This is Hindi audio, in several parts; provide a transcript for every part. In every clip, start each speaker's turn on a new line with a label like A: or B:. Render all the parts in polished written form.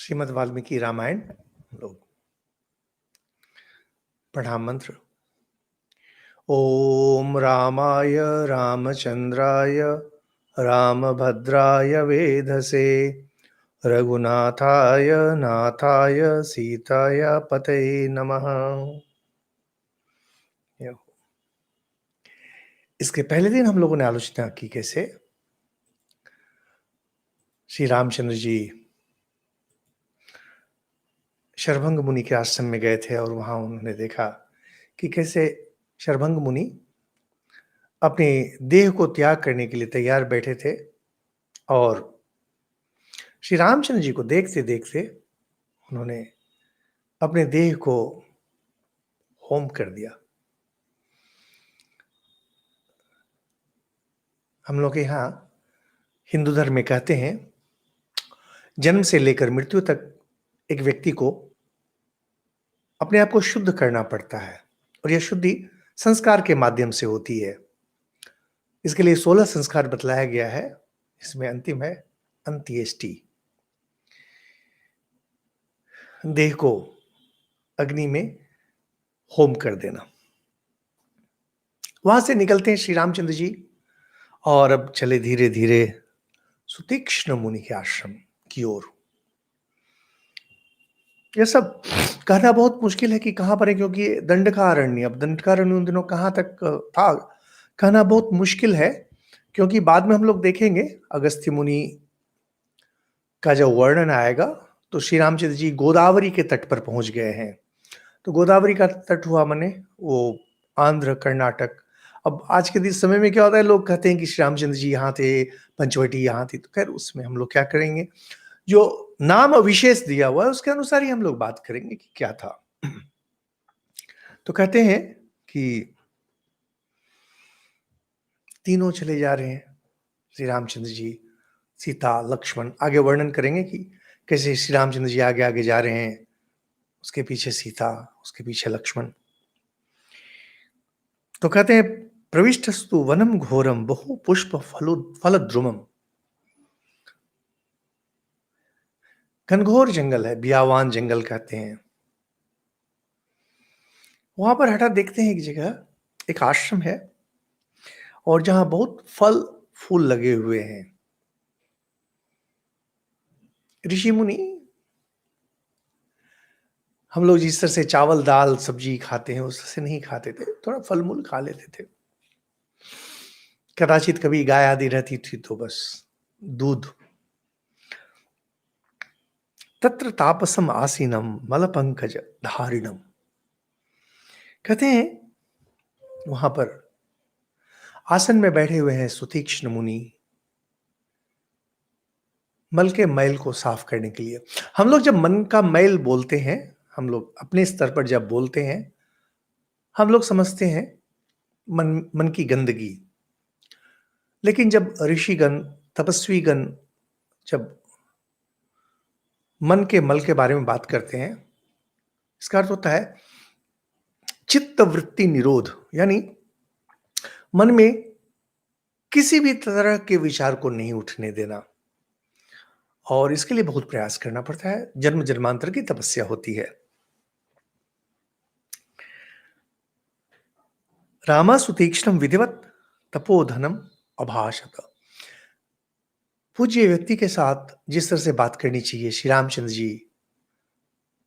A: श्रीमद् वाल्मीकि रामायण लोग प्रणाम मंत्र। ओम रामाय रामचंद्राय रामभद्राय वेधसे रघुनाथाय नाथाय सीताय पतये नमः। इसके पहले दिन हम लोगों ने आलोचना की कैसे श्री रामचंद्र जी शरभंग मुनि के आश्रम में गए थे और वहां उन्होंने देखा कि कैसे शरभंग मुनि अपने देह को त्याग करने के लिए तैयार बैठे थे और श्री रामचंद्र जी को देखते देखते उन्होंने अपने देह को होम कर दिया। हम लोग यहाँ हिंदू धर्म में कहते हैं जन्म से लेकर मृत्यु तक एक व्यक्ति को अपने आप को शुद्ध करना पड़ता है और यह शुद्धि संस्कार के माध्यम से होती है। इसके लिए 16 संस्कार बतलाया गया है। इसमें अंतिम है अंत्येष्टि। देह को अग्नि में होम कर देना। वहां से निकलते हैं श्री रामचंद्र जी और अब चले धीरे धीरे सुतीक्ष्ण मुनि के आश्रम की ओर। यह सब कहना बहुत मुश्किल है कि कहां पर है, क्योंकि दंडकारण्य, अब दंडकारण्य उन दिनों कहां तक था कहना बहुत मुश्किल है, क्योंकि बाद में हम लोग देखेंगे अगस्त्य मुनि का जब वर्णन आएगा तो श्री रामचंद्र जी गोदावरी के तट पर पहुंच गए हैं। तो गोदावरी का तट हुआ माने वो आंध्र कर्नाटक। अब आज के समय में क्या होता है, लोग कहते हैं कि श्री रामचंद्र जी यहाँ थे, पंचवटी यहाँ थी, तो खैर उसमें हम लोग क्या करेंगे, जो नाम विशेष दिया हुआ है उसके अनुसार ही हम लोग बात करेंगे कि क्या था। तो कहते हैं कि तीनों चले जा रहे हैं, श्री रामचंद्र जी, सीता, लक्ष्मण। आगे वर्णन करेंगे कि कैसे श्री रामचंद्र जी आगे आगे जा रहे हैं, उसके पीछे सीता, उसके पीछे लक्ष्मण। तो कहते हैं प्रविष्टस्तु वनम घोरम बहु पुष्प फलद्रुमम। घनघोर जंगल है, बियावान जंगल कहते हैं। वहां पर हटा देखते हैं एक जगह एक आश्रम है और जहां बहुत फल फूल लगे हुए हैं। ऋषि मुनि, हम लोग जिस तरह से चावल दाल सब्जी खाते हैं उस तरह से नहीं खाते थे, थोड़ा फल मूल खा लेते थे। कदाचित कभी गाय आदि रहती थी तो बस दूध। तत्र तापसम आसीनम मल पंकज धारिणम। कहते हैं वहां पर आसन में बैठे हुए हैं सुतीक्ष्ण मुनि, मल के मैल को साफ करने के लिए। हम लोग जब मन का मैल बोलते हैं, हम लोग अपने स्तर पर जब बोलते हैं, हम लोग समझते हैं मन की गंदगी। लेकिन जब ऋषिगण, तपस्वीगण जब मन के मल के बारे में बात करते हैं, इसका अर्थ होता है चित्त वृत्ति निरोध, यानी मन में किसी भी तरह के विचार को नहीं उठने देना। और इसके लिए बहुत प्रयास करना पड़ता है, जन्म जन्मांतर की तपस्या होती है। रामा सुतीक्ष्णम विधिवत तपोधनम अभाषत। पूज्य व्यक्ति के साथ जिस तरह से बात करनी चाहिए, श्री रामचंद्र जी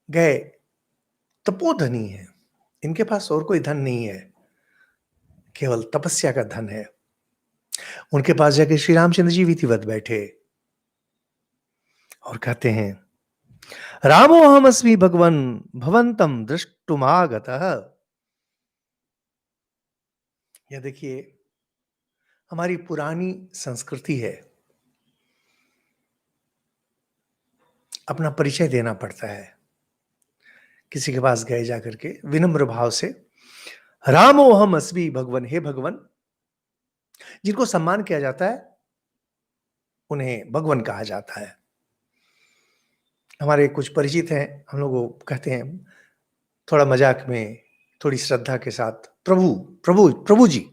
A: गए, तपोधनी है, इनके पास और कोई धन नहीं है, केवल तपस्या का धन है। उनके पास जाके श्री रामचंद्र जी विधिवत बैठे और कहते हैं रामो हम अस्मि भगवन भवंतम दृष्टुमागतः। यह देखिए हमारी पुरानी संस्कृति है, अपना परिचय देना पड़ता है। किसी के पास गए जाकर के विनम्र भाव से रामो हम अस्मि भगवन, हे भगवन। जिनको सम्मान किया जाता है उन्हें भगवन कहा जाता है। हमारे कुछ परिचित हैं, हम लोग को कहते हैं थोड़ा मजाक में, थोड़ी श्रद्धा के साथ, प्रभु प्रभु प्रभु जी।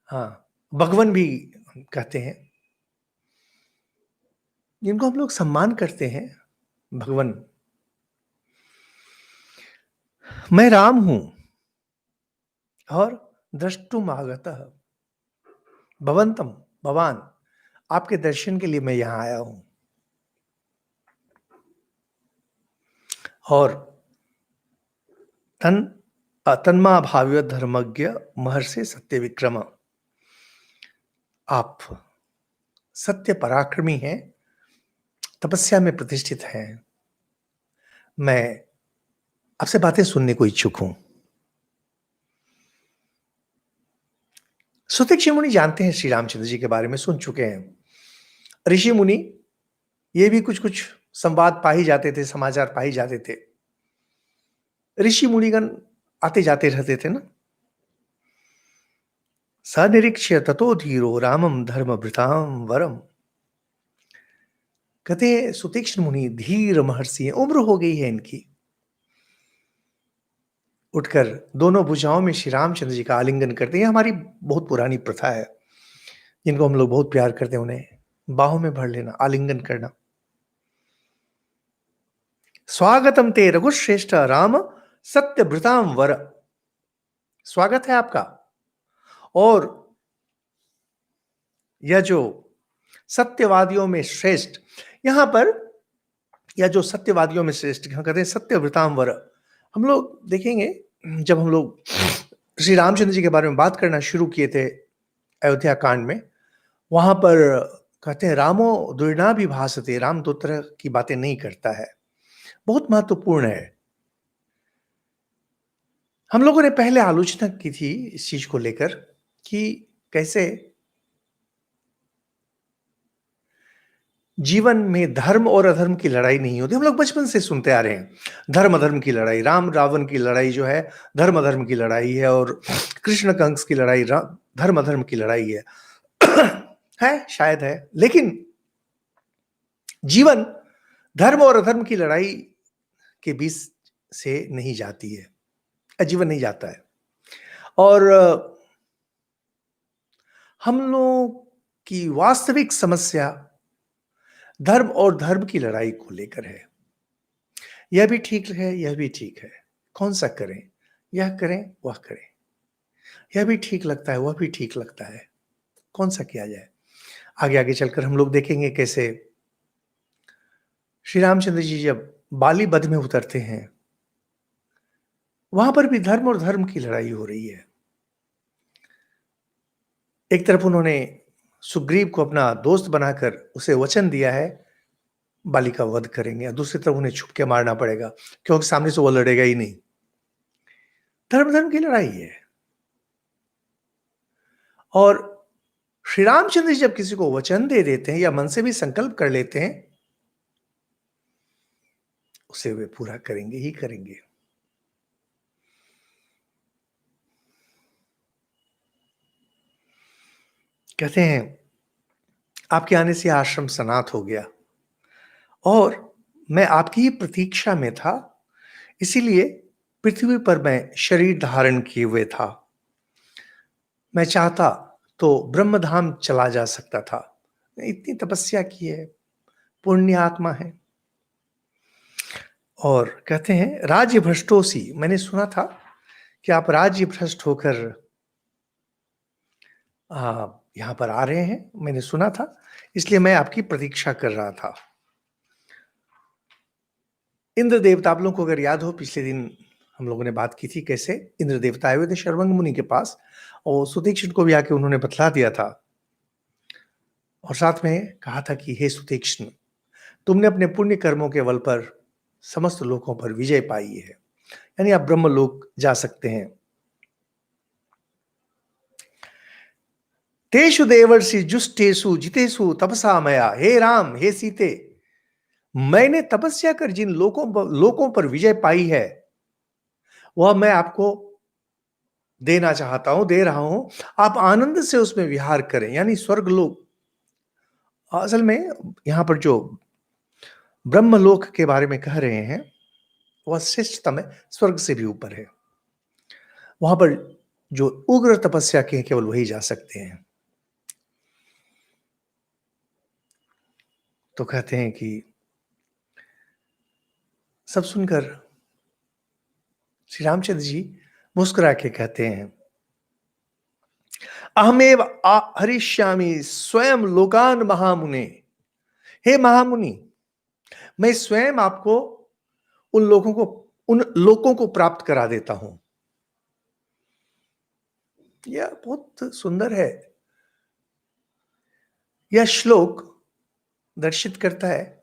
A: हाँ, भगवन भी कहते हैं। जिनको हम लोग सम्मान करते हैं भगवन, मैं राम हूं और द्रष्टुम आगतः भवंतम, भगवान, आपके दर्शन के लिए मैं यहां आया हूं। और तन तन्मा भाव्य धर्मज्ञ महर्षि सत्य विक्रम, आप सत्य पराक्रमी हैं, तपस्या में प्रतिष्ठित हैं। मैं आपसे बातें सुनने को इच्छुक हूं। सुतीक्ष्ण मुनि जानते हैं श्री रामचंद्र जी के बारे में, सुन चुके हैं। ऋषि मुनि ये भी कुछ कुछ संवाद पा ही जाते थे, समाचार पा ही जाते थे। ऋषि मुनिगण आते जाते रहते थे ना। सनिरीक्ष्य ततो धीरो रामम धर्मभृताम वरम, कहते हैं सुतीक्ष्ण मुनि धीर महर्षि हैं, उम्र हो गई है इनकी। उठकर दोनों भुजाओं में श्री रामचंद्र जी का आलिंगन करते हैं। हमारी बहुत पुरानी प्रथा है, जिनको हम लोग बहुत प्यार करते हैं, उन्हें बाहों में भर लेना, आलिंगन करना। स्वागतम ते रघुश्रेष्ठ राम सत्यभृताम वर, स्वागत है आपका। और यह जो सत्यवादियों में श्रेष्ठ, यहां पर या जो सत्यवादियों में श्रेष्ठ कहते हैं सत्यव्रताम वर। हम लोग देखेंगे जब हम लोग श्री रामचंद्र जी के बारे में बात करना शुरू किए थे अयोध्या कांड में, वहां पर कहते हैं रामो द्विर्णाभिभाषते, राम दो तरह की बातें नहीं करता है। बहुत महत्वपूर्ण है। हम लोगों ने पहले आलोचना की थी इस चीज को लेकर कि कैसे जीवन में धर्म और अधर्म की लड़ाई नहीं होती। हम लोग बचपन से सुनते आ रहे हैं धर्म अधर्म की लड़ाई, राम रावण की लड़ाई जो है धर्म अधर्म की लड़ाई है, और कृष्ण कंस की लड़ाई धर्म अधर्म की लड़ाई है। है शायद है, लेकिन जीवन धर्म और अधर्म की लड़ाई के बीच से नहीं जाती है, जीवन नहीं जाता है। और हम लोग की वास्तविक समस्या धर्म और धर्म की लड़ाई को लेकर है। यह भी ठीक है, यह भी ठीक है, कौन सा करें, यह करें वह करें, यह भी ठीक लगता है वह भी ठीक लगता है, कौन सा किया जाए। आगे आगे चलकर हम लोग देखेंगे कैसे श्री रामचंद्र जी जब बाली वध में उतरते हैं, वहां पर भी धर्म और धर्म की लड़ाई हो रही है। एक तरफ उन्होंने सुग्रीव को अपना दोस्त बनाकर उसे वचन दिया है बाली का वध करेंगे, और दूसरी तरफ उन्हें छुप के मारना पड़ेगा क्योंकि सामने से वो लड़ेगा ही नहीं। धर्म धर्म की लड़ाई है। और श्री रामचंद्र जी जब किसी को वचन दे देते हैं या मन से भी संकल्प कर लेते हैं, उसे वे पूरा करेंगे ही करेंगे। कहते हैं आपके आने से आश्रम सनात हो गया और मैं आपकी ही प्रतीक्षा में था, इसीलिए पृथ्वी पर मैं शरीर धारण किए हुए था। मैं चाहता तो ब्रह्मधाम चला जा सकता था, इतनी तपस्या की है, पुण्य आत्मा है। और कहते हैं राज्य भ्रष्टोसी, मैंने सुना था कि आप राज्य भ्रष्ट होकर यहां पर आ रहे हैं, मैंने सुना था, इसलिए मैं आपकी प्रतीक्षा कर रहा था। इंद्र देवता, आप लोगों को अगर याद हो पिछले दिन हम लोगों ने बात की थी कैसे इंद्र देवता आए हुए थे शर्वंग मुनि के पास, और सुतीक्ष्ण को भी आके उन्होंने बतला दिया था, और साथ में कहा था कि हे सुतीक्ष्ण, तुमने अपने पुण्य कर्मों के बल पर समस्त लोकों पर विजय पाई है, यानी आप ब्रह्म लोक जा सकते हैं। तेषु देवर्षि जुष्टेषु जितेषु तपसा मया, हे राम हे सीते, मैंने तपस्या कर जिन लोकों पर विजय पाई है वह मैं आपको देना चाहता हूं, दे रहा हूं। आप आनंद से उसमें विहार करें, यानी स्वर्ग लोक। असल में यहां पर जो ब्रह्मलोक के बारे में कह रहे हैं वह श्रेष्ठतम है, स्वर्ग से भी ऊपर है। वहां पर जो उग्र तपस्या के केवल वही जा सकते हैं। तो कहते हैं कि सब सुनकर श्री रामचंद्र जी मुस्कुरा के कहते हैं, अहमेव हरिष्यामि स्वयं लोकान महामुने। हे महामुनि, मैं स्वयं आपको उन लोगों को प्राप्त करा देता हूं। यह बहुत सुंदर है। यह श्लोक दर्शित करता है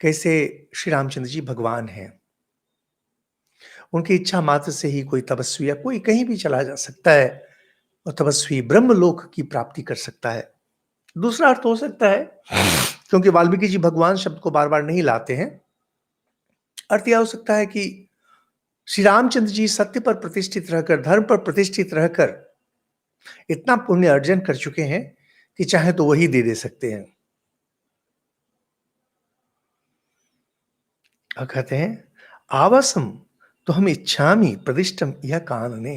A: कैसे श्री रामचंद्र जी भगवान हैं। उनकी इच्छा मात्र से ही कोई तपस्वी या कोई कहीं भी चला जा सकता है और तपस्वी ब्रह्मलोक की प्राप्ति कर सकता है। दूसरा अर्थ हो सकता है, क्योंकि वाल्मीकि जी भगवान शब्द को बार बार नहीं लाते हैं, अर्थ यह हो सकता है कि श्री रामचंद्र जी सत्य पर प्रतिष्ठित रहकर, धर्म पर प्रतिष्ठित रहकर इतना पुण्य अर्जन कर चुके हैं कि चाहे तो वही दे सकते हैं। और कहते हैं, आवासम तो हम इच्छामि प्रदिष्टम यह कानने।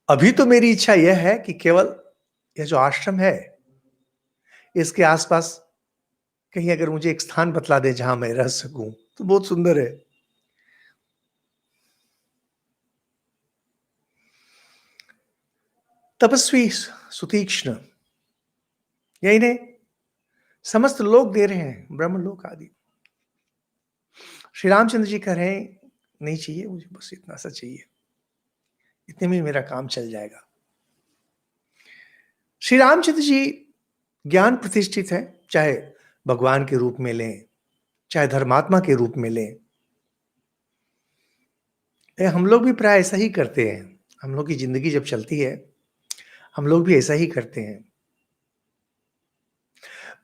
A: अभी तो मेरी इच्छा यह है कि केवल यह जो आश्रम है, इसके आसपास कहीं अगर मुझे एक स्थान बतला दे जहां मैं रह सकूं तो बहुत सुंदर है। तपस्वी सुतीक्ष्ण, यही नहीं, समस्त लोग दे रहे हैं, ब्रह्मलोक आदि। श्री रामचंद्र जी कह रहे हैं, नहीं चाहिए मुझे, बस इतना सा चाहिए, इतने में मेरा काम चल जाएगा। श्री रामचंद्र जी ज्ञान प्रतिष्ठित है, चाहे भगवान के रूप में लें, चाहे धर्मात्मा के रूप में लें। हम लोग भी प्राय ऐसा ही करते हैं। हम लोग की जिंदगी जब चलती है, हम लोग भी ऐसा ही करते हैं।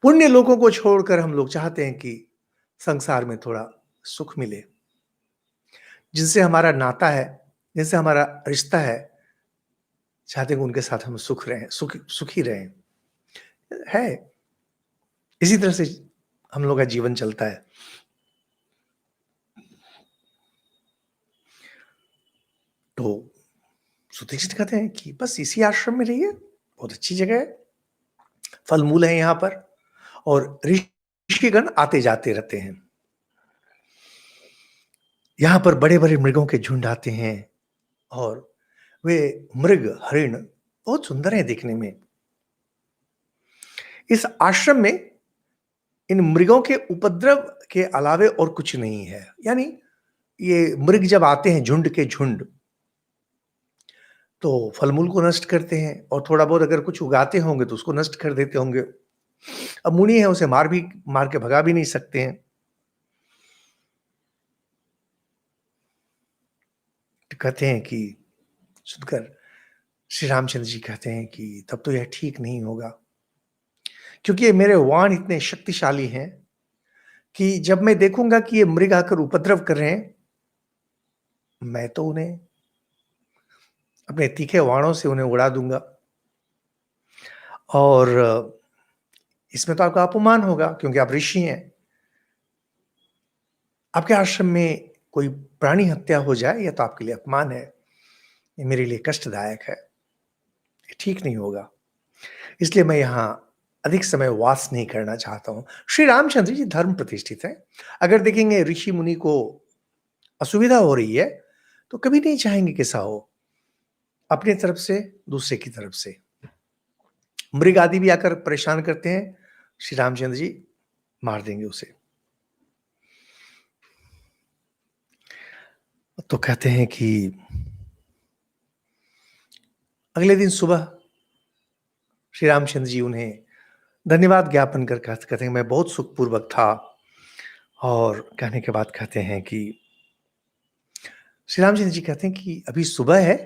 A: पुण्य लोगों को छोड़कर हम लोग चाहते हैं कि संसार में थोड़ा सुख मिले, जिनसे हमारा नाता है, जिनसे हमारा रिश्ता है, चाहते हैं कि उनके साथ हम सुख रहें, सुखी रहें। है इसी तरह से हम लोग का जीवन चलता है। तो सुदीक्षित कहते हैं कि बस इसी आश्रम में रहिए, बहुत अच्छी जगह है, फल मूल है यहां पर, और ऋषिगण आते जाते रहते हैं। यहां पर बड़े बड़े मृगों के झुंड आते हैं, और वे मृग हरिण बहुत सुंदर है देखने में। इस आश्रम में इन मृगों के उपद्रव के अलावे और कुछ नहीं है। यानी ये मृग जब आते हैं झुंड के झुंड, तो फल मूल को नष्ट करते हैं, और थोड़ा बहुत अगर कुछ उगाते होंगे तो उसको नष्ट कर देते होंगे। अब मुनि है, उसे मार के भगा भी नहीं सकते हैं। तो कहते हैं कि सुनकर श्री रामचंद्र जी कहते हैं कि तब तो यह ठीक नहीं होगा, क्योंकि ये मेरे वाण इतने शक्तिशाली हैं कि जब मैं देखूंगा कि ये मृग आकर उपद्रव कर रहे हैं, मैं तो उन्हें अपने तीखे वाणों से उन्हें उड़ा दूंगा, और इसमें तो आपका अपमान होगा, क्योंकि आप ऋषि हैं। आपके आश्रम में कोई प्राणी हत्या हो जाए, यह तो आपके लिए अपमान है, ये मेरे लिए कष्टदायक है, ये ठीक नहीं होगा। इसलिए मैं यहाँ अधिक समय वास नहीं करना चाहता हूँ। श्री रामचंद्र जी धर्म प्रतिष्ठित हैं। अगर देखेंगे ऋषि मुनि को असुविधा हो रही है, तो कभी नहीं चाहेंगे कि ऐसा हो, अपनी तरफ से, दूसरे की तरफ से। मृग आदि भी आकर परेशान करते हैं, श्री रामचंद्र जी मार देंगे उसे। तो कहते हैं कि अगले दिन सुबह श्री रामचंद्र जी उन्हें धन्यवाद ज्ञापन कर कहते हैं मैं बहुत सुखपूर्वक था, और कहने के बाद कहते हैं कि श्री रामचंद्र जी कहते हैं कि अभी सुबह है,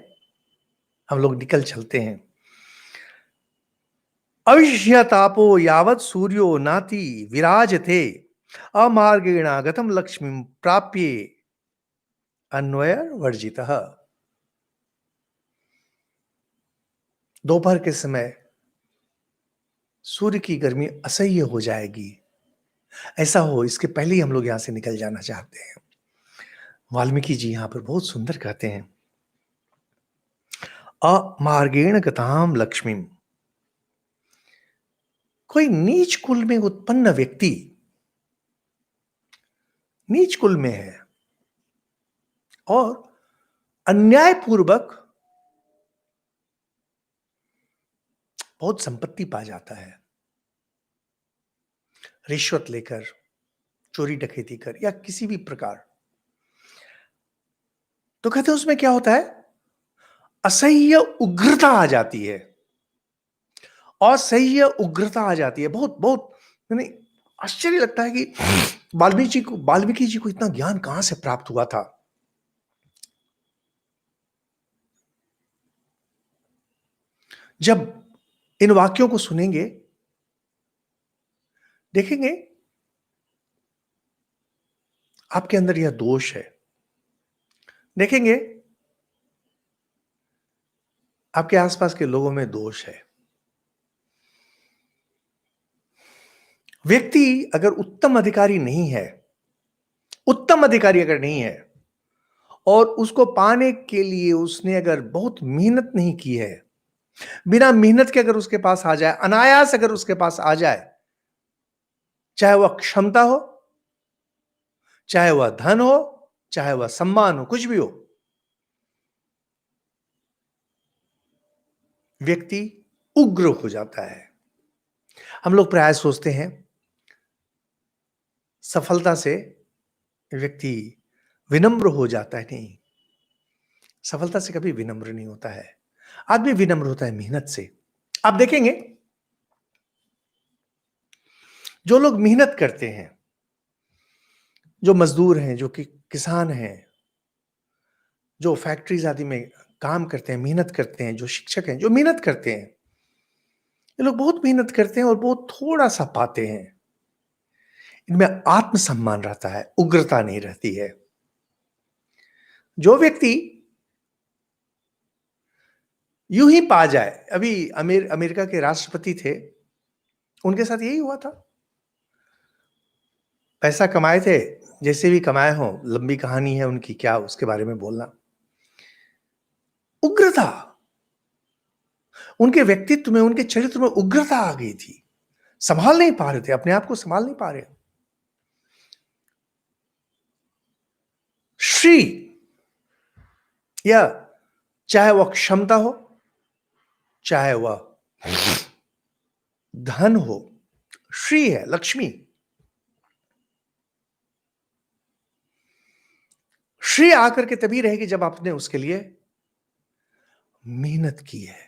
A: हम लोग निकल चलते हैं। अविष्य तापो यावत सूर्यो नाति विराजते अमार्गेण गतम लक्ष्मी प्राप्ये अन्वय वर्जितः। दोपहर के समय सूर्य की गर्मी असह्य हो जाएगी, ऐसा हो इसके पहले ही हम लोग यहां से निकल जाना चाहते हैं। वाल्मीकि जी यहां पर बहुत सुंदर कहते हैं, अमार्गेण गताम लक्ष्मी। कोई नीच कुल में उत्पन्न व्यक्ति नीच कुल में है और अन्यायपूर्वक बहुत संपत्ति पा जाता है, रिश्वत लेकर, चोरी डकैती कर या किसी भी प्रकार। तो कहते हैं उसमें क्या होता है, असह्य उग्रता आ जाती है, असह्य उग्रता आ जाती है। बहुत बहुत यानी आश्चर्य लगता है कि वाल्मीकि जी को इतना ज्ञान कहां से प्राप्त हुआ था। जब इन वाक्यों को सुनेंगे, देखेंगे आपके अंदर यह दोष है, देखेंगे आपके आसपास के लोगों में दोष है। व्यक्ति अगर उत्तम अधिकारी नहीं है, उत्तम अधिकारी अगर नहीं है और उसको पाने के लिए उसने अगर बहुत मेहनत नहीं की है, बिना मेहनत के अगर उसके पास आ जाए, अनायास अगर उसके पास आ जाए, चाहे वह क्षमता हो, चाहे वह धन हो, चाहे वह सम्मान हो, कुछ भी हो, व्यक्ति उग्र हो जाता है। हम लोग प्राय सोचते हैं सफलता से व्यक्ति विनम्र हो जाता है। नहीं, सफलता से कभी विनम्र नहीं होता है। आदमी विनम्र होता है मेहनत से। आप देखेंगे जो लोग मेहनत करते हैं, जो मजदूर हैं, जो कि किसान हैं, जो फैक्ट्रीज आदि में काम करते हैं, मेहनत करते हैं, जो शिक्षक हैं, जो मेहनत करते हैं, ये लोग बहुत मेहनत करते हैं और बहुत थोड़ा सा पाते हैं। इनमें आत्मसम्मान रहता है, उग्रता नहीं रहती है। जो व्यक्ति यूं ही पा जाए, अभी अमेरिका के राष्ट्रपति थे, उनके साथ यही हुआ था। पैसा कमाए थे, जैसे भी कमाए हो, लंबी कहानी है उनकी, क्या उसके बारे में बोलना। उग्रता, उनके व्यक्तित्व में, उनके चरित्र में उग्रता आ गई थी। संभाल नहीं पा रहे थे, अपने आप को संभाल नहीं पा रहे। श्री, या चाहे वह क्षमता हो, चाहे वह धन हो, श्री है, लक्ष्मी। श्री आकर के तभी रहेगी जब आपने उसके लिए मेहनत की है।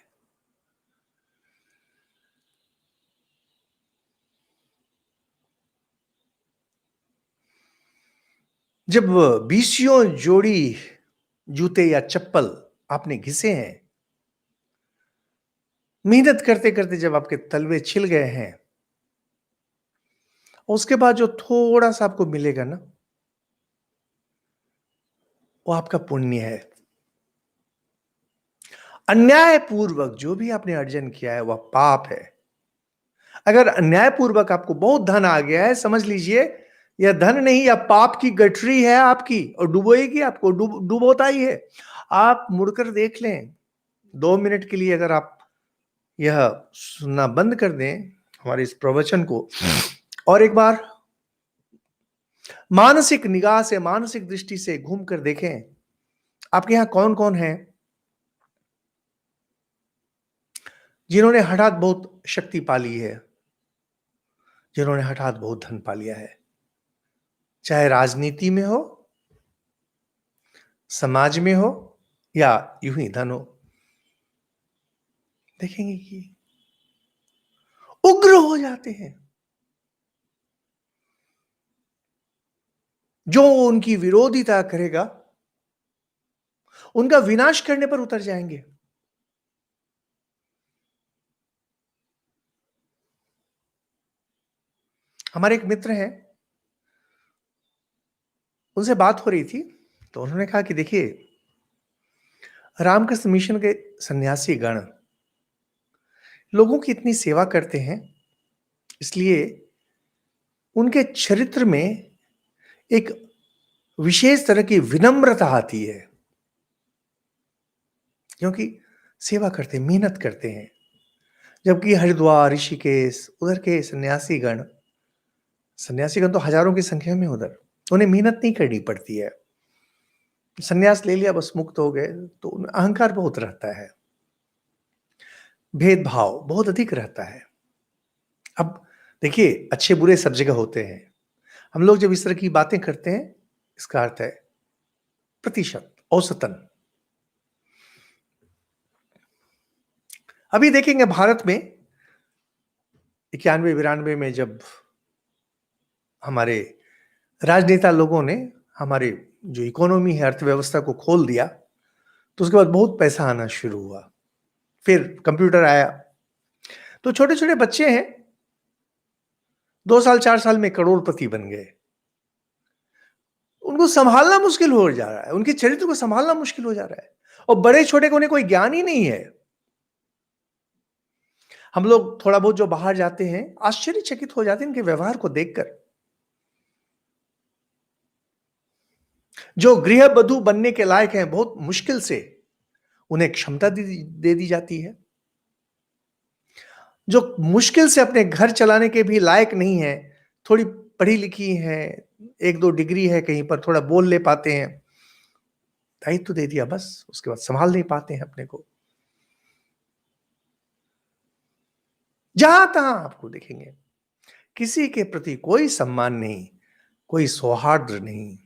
A: जब 20 जोड़ी जूते या चप्पल आपने घिसे हैं, मेहनत करते करते जब आपके तलवे छिल गए हैं, उसके बाद जो थोड़ा सा आपको मिलेगा ना, वो आपका पुण्य है। अन्यायपूर्वक जो भी आपने अर्जन किया है वह पाप है। अगर अन्यायपूर्वक आपको बहुत धन आ गया है, समझ लीजिए यह धन नहीं, यह पाप की गठरी है आपकी, और डुबोएगी आपको, डुबोता ही है। आप मुड़कर देख लें, 2 मिनट के लिए अगर आप यह सुनना बंद कर दें हमारे इस प्रवचन को, और एक बार मानसिक निगाह से, मानसिक दृष्टि से घूम कर देखें, आपके यहां कौन कौन है जिन्होंने हठात बहुत शक्ति पा ली है, जिन्होंने हठात बहुत धन पा लिया है, चाहे राजनीति में हो, समाज में हो, या यूं ही धन हो। देखेंगे कि उग्र हो जाते हैं। जो उनकी विरोधिता करेगा, उनका विनाश करने पर उतर जाएंगे। हमारे एक मित्र हैं, उनसे बात हो रही थी, तो उन्होंने कहा कि देखिए, रामकृष्ण मिशन के सन्यासी गण लोगों की इतनी सेवा करते हैं, इसलिए उनके चरित्र में एक विशेष तरह की विनम्रता आती है, क्योंकि सेवा करते हैं, मेहनत करते हैं। जबकि हरिद्वार, ऋषिकेश, उधर के सन्यासीगण तो हजारों की संख्या में उधर, उन्हें मेहनत नहीं करनी पड़ती है। संन्यास ले लिया बस मुक्त हो गए, तो उनमें अहंकार बहुत रहता है, भेदभाव बहुत अधिक रहता है। अब देखिए, अच्छे बुरे सब जगह होते हैं। हम लोग जब इस तरह की बातें करते हैं, इसका अर्थ है प्रतिशत, औसतन। अभी देखेंगे भारत में 91-92 में जब हमारे राजनेता लोगों ने हमारे जो इकोनॉमी है, अर्थव्यवस्था को खोल दिया, तो उसके बाद बहुत पैसा आना शुरू हुआ। फिर कंप्यूटर आया, तो छोटे-छोटे बच्चे हैं, 2 साल 4 साल में करोड़पति बन गए। उनको संभालना मुश्किल हो जा रहा है, उनके चरित्र को संभालना मुश्किल हो जा रहा है, और बड़े-छोटे को उन्हें कोई ज्ञान ही नहीं है। हम लोग थोड़ा बहुत जो बाहर जाते हैं, आश्चर्यचकित हो जाते हैं इनके व्यवहार को देखकर। जो गृहबधू बनने के लायक हैं, बहुत मुश्किल से उन्हें क्षमता दे दी जाती है। जो मुश्किल से अपने घर चलाने के भी लायक नहीं है, थोड़ी पढ़ी लिखी हैं, 1-2 डिग्री है कहीं पर, थोड़ा बोल ले पाते हैं, दायित्व दे दिया बस, उसके बाद संभाल नहीं पाते हैं अपने को। जहां-तहां आपको देखेंगे, किसी के प्रति कोई सम्मान नहीं, कोई सौहार्द नहीं,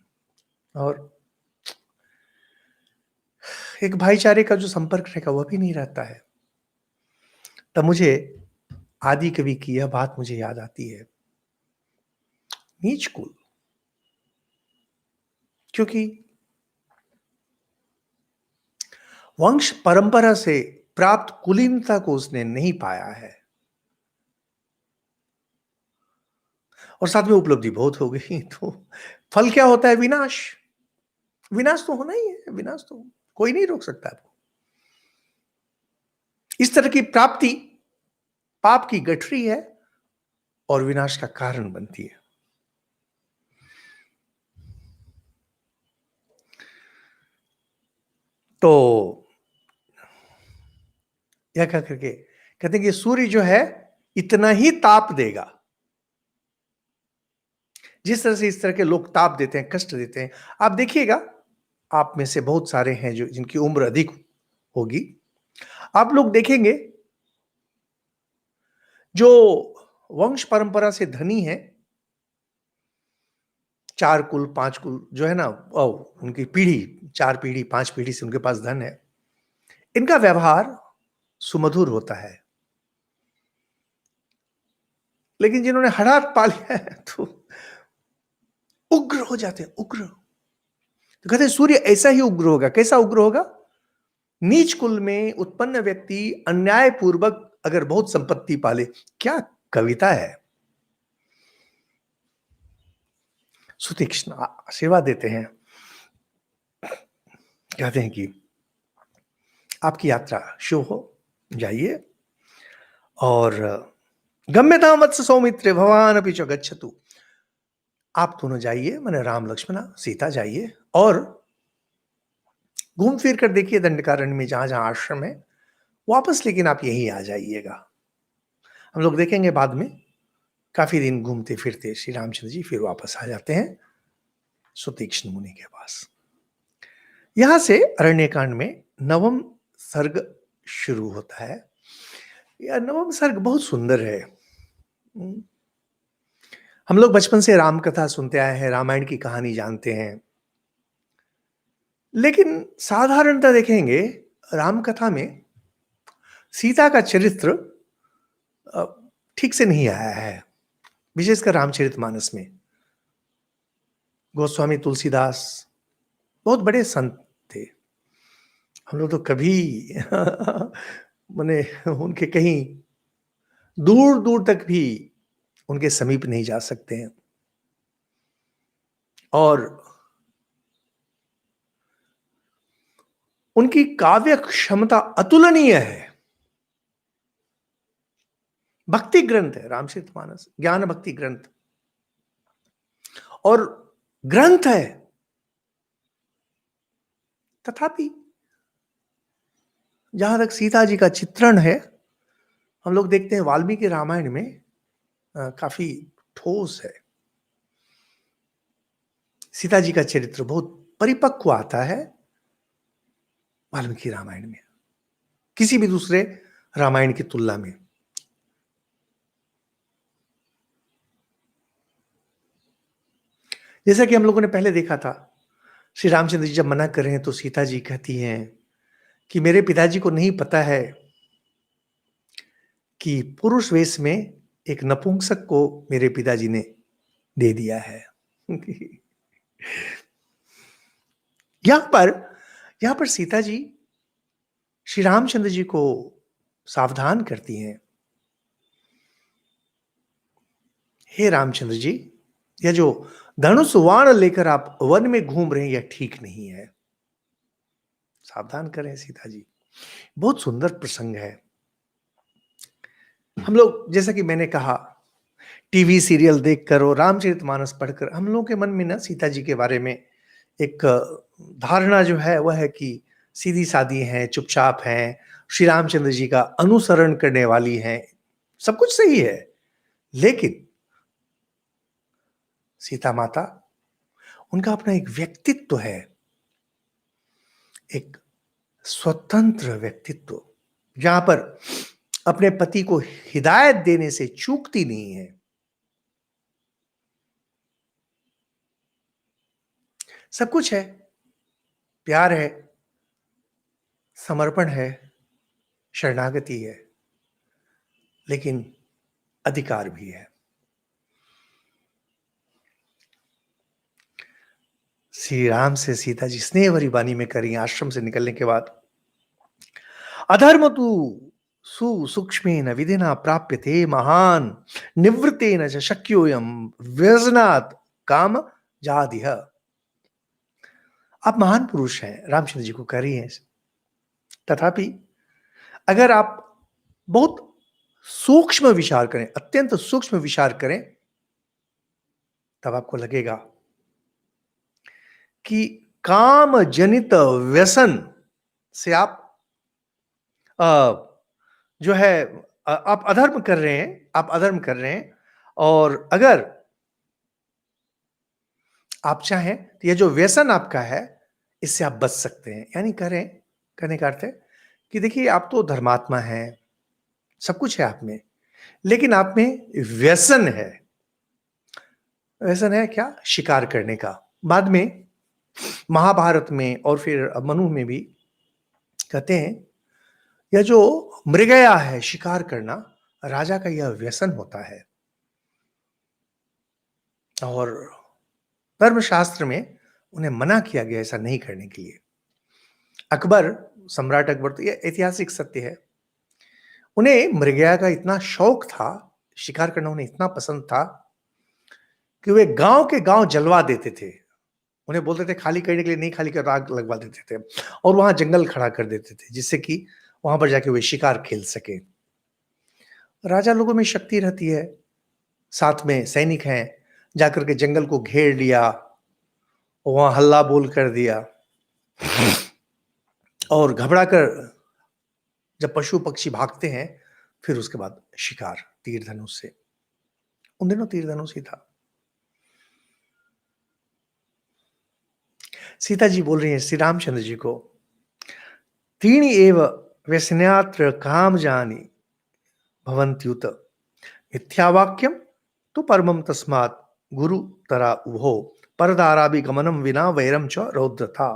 A: और एक भाईचारे का जो संपर्क रहेगा वह भी नहीं रहता है। तब मुझे आदि कवि की यह बात मुझे याद आती है, नीच कुल, क्योंकि वंश परंपरा से प्राप्त कुलीनता को उसने नहीं पाया है, और साथ में उपलब्धि बहुत हो गई, तो फल क्या होता है? विनाश। विनाश तो होना ही है, विनाश तो कोई नहीं रोक सकता आपको। इस तरह की प्राप्ति पाप की गठरी है और विनाश का कारण बनती है। तो यह क्या करके कहते हैं कि सूर्य जो है इतना ही ताप देगा, जिस तरह से इस तरह के लोग ताप देते हैं, कष्ट देते हैं। आप देखिएगा, आप में से बहुत सारे हैं जो जिनकी उम्र अधिक होगी, आप लोग देखेंगे जो वंश परंपरा से धनी है, 4 कुल 5 कुल जो है ना, उनकी पीढ़ी 4 पीढ़ी 5 पीढ़ी से उनके पास धन है, इनका व्यवहार सुमधुर होता है। लेकिन जिन्होंने हड़ात पा लिया है, तो उग्र हो जाते हैं, उग्र। तो कहते हैं सूर्य ऐसा ही उग्र होगा। कैसा उग्र होगा? नीच कुल में उत्पन्न व्यक्ति अन्यायपूर्वक अगर बहुत संपत्ति पाले, क्या कविता है! सुतीक्ष्ण आशीर्वाद देते हैं, कहते हैं कि आपकी यात्रा शुभ हो, जाइए, और गम्यतां वत्स सौमित्रे भवान अपि च गच्छतु। आप दोनों जाइए, माने राम लक्ष्मण सीता जाइए, और घूम फिर कर देखिए दंडकारण्य में जहां जहां आश्रम है, वापस लेकिन आप यहीं आ जाइएगा। हम लोग देखेंगे बाद में, काफी दिन घूमते फिरते श्री रामचंद्र जी फिर वापस आ जाते हैं सुतीक्ष्ण मुनि के पास। यहां से अरण्यकांड में नवम सर्ग शुरू होता है। यह नवम सर्ग बहुत सुंदर है। हम लोग बचपन से राम कथा सुनते आए हैं, रामायण की कहानी जानते हैं, लेकिन साधारणतः देखेंगे राम कथा में सीता का चरित्र ठीक से नहीं आया है, विशेषकर रामचरितमानस में। गोस्वामी तुलसीदास बहुत बड़े संत थे, हम लोग तो कभी माने उनके कहीं दूर दूर तक भी उनके समीप नहीं जा सकते हैं, और उनकी काव्य क्षमता अतुलनीय है। भक्ति ग्रंथ है रामचरितमानस, ज्ञान भक्ति ग्रंथ, और ग्रंथ है, तथापि जहां तक सीता जी का चित्रण है, हम लोग देखते हैं वाल्मीकि रामायण में काफी ठोस है। सीता जी का चरित्र बहुत परिपक्व आता है वाल्मीकि रामायण में, किसी भी दूसरे रामायण की तुलना में। जैसा कि हम लोगों ने पहले देखा था, श्री रामचंद्र जी जब मना कर रहे हैं तो सीता जी कहती हैं कि मेरे पिताजी को नहीं पता है कि पुरुष वेश में एक नपुंसक को मेरे पिताजी ने दे दिया है। यहां पर यहां पर सीता जी श्री रामचंद्र जी को सावधान करती हैं, हे रामचंद्र जी, यह जो धनुष बाण लेकर आप वन में घूम रहे हैं यह ठीक नहीं है, सावधान करें सीता जी। बहुत सुंदर प्रसंग है। हम लोग, जैसा कि मैंने कहा, टीवी सीरियल देखकर और रामचरितमानस पढ़कर हम लोगों के मन में ना सीता जी के बारे में एक धारणा जो है वह है कि सीधी सादी हैं, चुपचाप हैं, श्री रामचंद्र जी का अनुसरण करने वाली हैं, सब कुछ सही है। लेकिन सीता माता, उनका अपना एक व्यक्तित्व है, एक स्वतंत्र व्यक्तित्व, जहां पर अपने पति को हिदायत देने से चूकती नहीं है। सब कुछ है, प्यार है, समर्पण है, शरणागति है, लेकिन अधिकार भी है। श्री राम से सीता जी स्नेह भरी वाणी में करी आश्रम से निकलने के बाद, अधर्म तु सुसूक्ष्मेन विधिना प्राप्यते महान निवृत्तेन च शक्योयम व्यसनात् काम जादिह। आप महान पुरुष हैं, रामचंद्र जी को कह रही हैं, तथापि अगर आप बहुत सूक्ष्म विचार करें, अत्यंत सूक्ष्म विचार करें, तब आपको लगेगा कि काम जनित व्यसन से आप जो है आप अधर्म कर रहे हैं, आप अधर्म कर रहे हैं। और अगर आप चाहें तो ये जो व्यसन आपका है इससे आप बच सकते हैं। यानी करें, कहने का अर्थ है कि देखिए, आप तो धर्मात्मा हैं, सब कुछ है आप में, लेकिन आप में व्यसन है। व्यसन है क्या? शिकार करने का। बाद में महाभारत में और फिर मनु में भी कहते हैं, यह जो मृगया है, शिकार करना, राजा का यह व्यसन होता है। और धर्मशास्त्र में उन्हें मना किया गया ऐसा नहीं करने के लिए। अकबर, सम्राट अकबर, तो यह ऐतिहासिक सत्य है, उन्हें मृगया का इतना शौक था, शिकार करना उन्हें इतना पसंद था कि वे गांव के गांव जलवा देते थे। उन्हें बोलते थे खाली करने के लिए, नहीं खाली कर, आग लगवा देते थे और वहां जंगल खड़ा कर देते थे, जिससे कि वहां पर जाके वे शिकार खेल सके। राजा लोगों में शक्ति रहती है, साथ में सैनिक हैं, जाकर के जंगल को घेर लिया, वहां हल्ला बोल कर दिया, और घबरा कर जब पशु पक्षी भागते हैं, फिर उसके बाद शिकार तीर धनुष से। उन दिनों तीर धनुष ही था। सीता जी बोल रही हैं श्री रामचंद्र जी को, तीन एव व्यसन्यात्र काम जानी भवन्त्युत मिथ्यावाक्यम तो परमम तस्मात् गुरु तरा उभो परदाराभि गमनम विना वैरम च रौद्रता।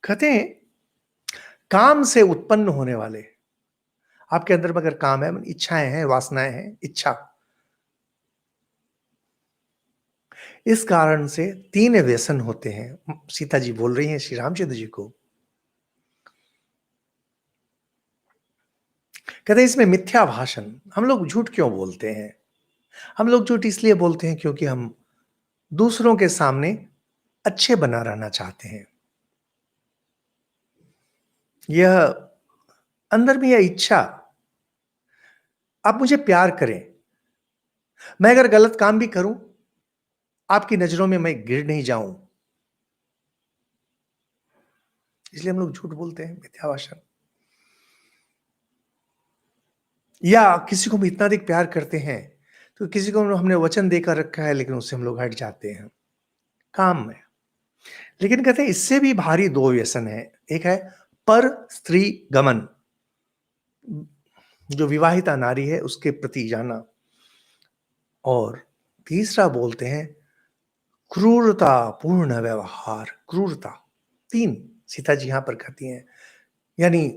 A: कहते हैं, काम से उत्पन्न होने वाले, आपके अंदर में अगर काम है, इच्छाएं हैं, वासनाएं हैं, इच्छा, इस कारण से तीन व्यसन होते हैं। सीता जी बोल रही हैं श्री रामचंद्र जी को, कहते हैं इसमें मिथ्या भाषण, हम लोग झूठ क्यों बोलते हैं? हम लोग झूठ इसलिए बोलते हैं क्योंकि हम दूसरों के सामने अच्छे बना रहना चाहते हैं। यह अंदर में यह इच्छा, आप मुझे प्यार करें, मैं अगर गलत काम भी करूं, आपकी नजरों में मैं गिर नहीं जाऊं, इसलिए हम लोग झूठ बोलते हैं, मिथ्या भाषण। या किसी को भी इतना अधिक प्यार करते हैं तो किसी को हमने वचन देकर रखा है लेकिन उससे हम लोग हट जाते हैं, काम में। लेकिन कहते हैं इससे भी भारी 2 व्यसन है। एक है पर स्त्री गमन, जो विवाहिता नारी है उसके प्रति जाना, और तीसरा बोलते हैं क्रूरता पूर्ण व्यवहार, क्रूरता। 3 सीता जी यहां पर कहती हैं। यानी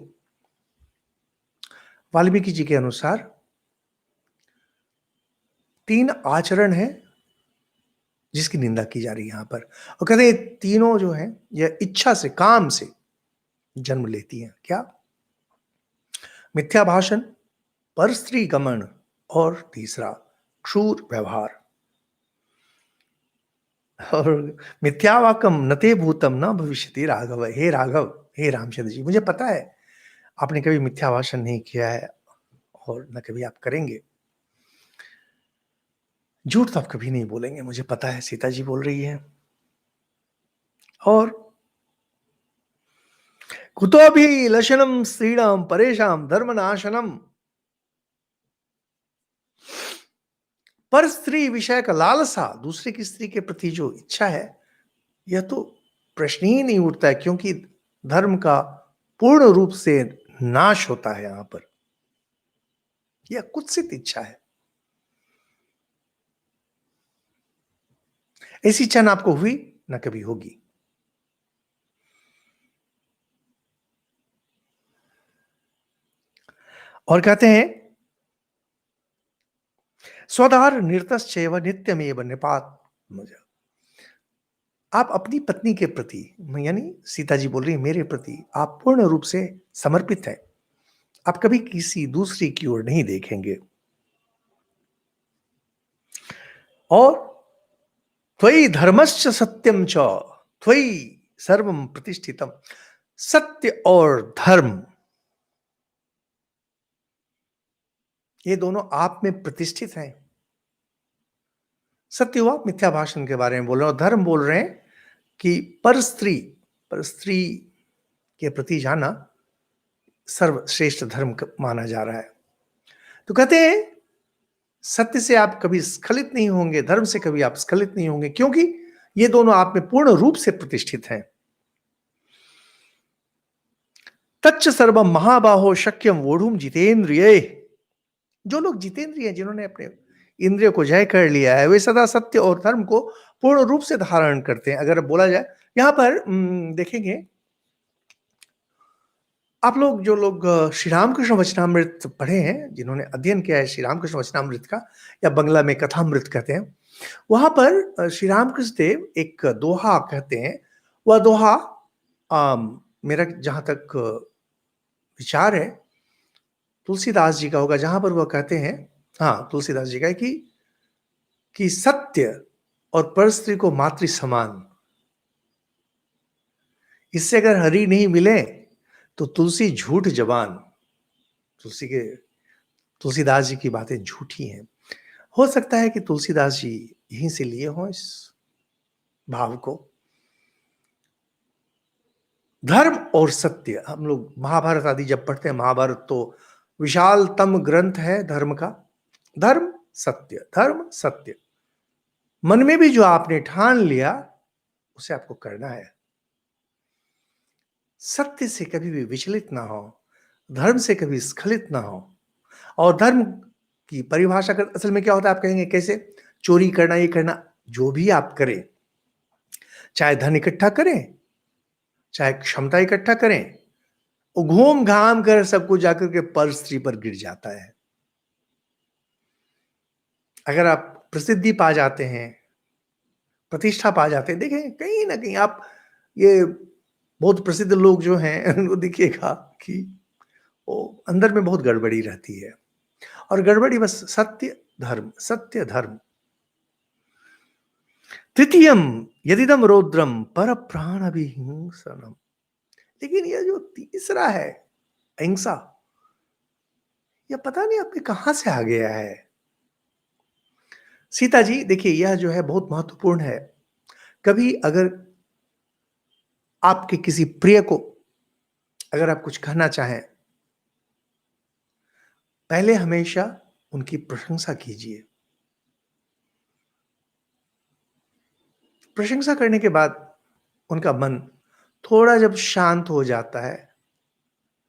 A: वाल्मीकि जी के अनुसार 3 आचरण है जिसकी निंदा की जा रही है यहां पर, और कहते हैं ये तीनों जो है यह इच्छा से, काम से जन्म लेती हैं। क्या? मिथ्या भाषण, पर स्त्री गमन, और तीसरा क्रूर व्यवहार। और मिथ्यावाकम नते भूतम न भविष्यति राघव, हे राघव, हे रामचंद्र जी, मुझे पता है आपने कभी मिथ्या भाषण नहीं किया है और न कभी आप करेंगे। झूठ तो आप कभी नहीं बोलेंगे, मुझे पता है, सीता जी बोल रही है। और कुतो भी लशनम स्त्रीणाम परेशान धर्मनाशनम, पर स्त्री विषय का लालसा, दूसरे की स्त्री के प्रति जो इच्छा है, यह तो प्रश्न ही नहीं उठता है, क्योंकि धर्म का पूर्ण रूप से नाश होता है यहां पर। यह कुत्सित इच्छा है। ऐसी इच्छा ना आपको हुई ना कभी होगी। और कहते हैं स्वधार निरतश्चैव नित्यमेव निपात, आप अपनी पत्नी के प्रति, यानी सीता जी बोल रही है मेरे प्रति, आप पूर्ण रूप से समर्पित हैं। आप कभी किसी दूसरी की ओर नहीं देखेंगे। और त्वयि धर्मश्च सत्यम च, त्वयि सर्वम प्रतिष्ठितम, सत्य और धर्म, ये दोनों आप में प्रतिष्ठित हैं। सत्य हुआ मिथ्या भाषण के बारे में बोल रहे हैं, और धर्म बोल रहे हैं कि पर स्त्री के प्रति जाना सर्वश्रेष्ठ धर्म माना जा रहा है। तो कहते हैं सत्य से आप कभी स्खलित नहीं होंगे, धर्म से कभी आप स्खलित नहीं होंगे, क्योंकि ये दोनों आप में पूर्ण रूप से प्रतिष्ठित हैं। तच्च सर्वम महाबाहो शक्यम वोढ़ुम जितेंद्रिय, जो लोग जितेंद्रिय हैं, जिन्होंने अपने इंद्रियों को जय कर लिया है, वे सदा सत्य और धर्म को पूर्ण रूप से धारण करते हैं। अगर बोला जाए यहां पर देखेंगे आप लोग, जो लोग श्री रामकृष्ण वचनामृत पढ़े हैं, जिन्होंने अध्ययन किया है श्री रामकृष्ण वचनामृत का, या बंगला में कथामृत कहते हैं, वहां पर श्री रामकृष्ण देव एक दोहा कहते हैं। वह दोहा मेरा जहां तक विचार है तुलसीदास जी का होगा, जहां पर वह कहते हैं, हाँ तुलसीदास जी का है कि सत्य और परस्त्री को मातृ समान, इससे अगर हरि नहीं मिले तो तुलसी झूठ जबान। तुलसीदास जी की बातें झूठी हैं। हो सकता है कि तुलसीदास जी यहीं से लिए हों इस भाव को। धर्म और सत्य, हम लोग महाभारत आदि जब पढ़ते हैं, महाभारत तो विशालतम ग्रंथ है धर्म का। धर्म सत्य, मन में भी जो आपने ठान लिया उसे आपको करना है। सत्य से कभी भी विचलित ना हो, धर्म से कभी स्खलित ना हो। और धर्म की परिभाषा कर असल में क्या होता है, आप कहेंगे कैसे? चोरी करना, ये करना, जो भी आप करें, चाहे धन इकट्ठा करें, चाहे क्षमता इकट्ठा करें, वो घूम घाम कर सबको जाकर के पर स्त्री पर गिर जाता है। अगर आप प्रसिद्धि पा जाते हैं, प्रतिष्ठा पा जाते हैं, देखें कहीं ना कहीं आप, ये बहुत प्रसिद्ध लोग जो हैं उनको देखिएगा कि वो अंदर में बहुत गड़बड़ी रहती है, और गड़बड़ी बस सत्य धर्म। तृतीयम यदिदम रौद्रम पर प्राण अभिहिंसनम, लेकिन यह जो तीसरा है अहिंसा, यह पता नहीं आपके कहां से आ गया है। सीता जी देखिए, यह जो है बहुत महत्वपूर्ण है। कभी अगर आपके किसी प्रिय को अगर आप कुछ कहना चाहें, पहले हमेशा उनकी प्रशंसा कीजिए। प्रशंसा करने के बाद उनका मन थोड़ा जब शांत हो जाता है,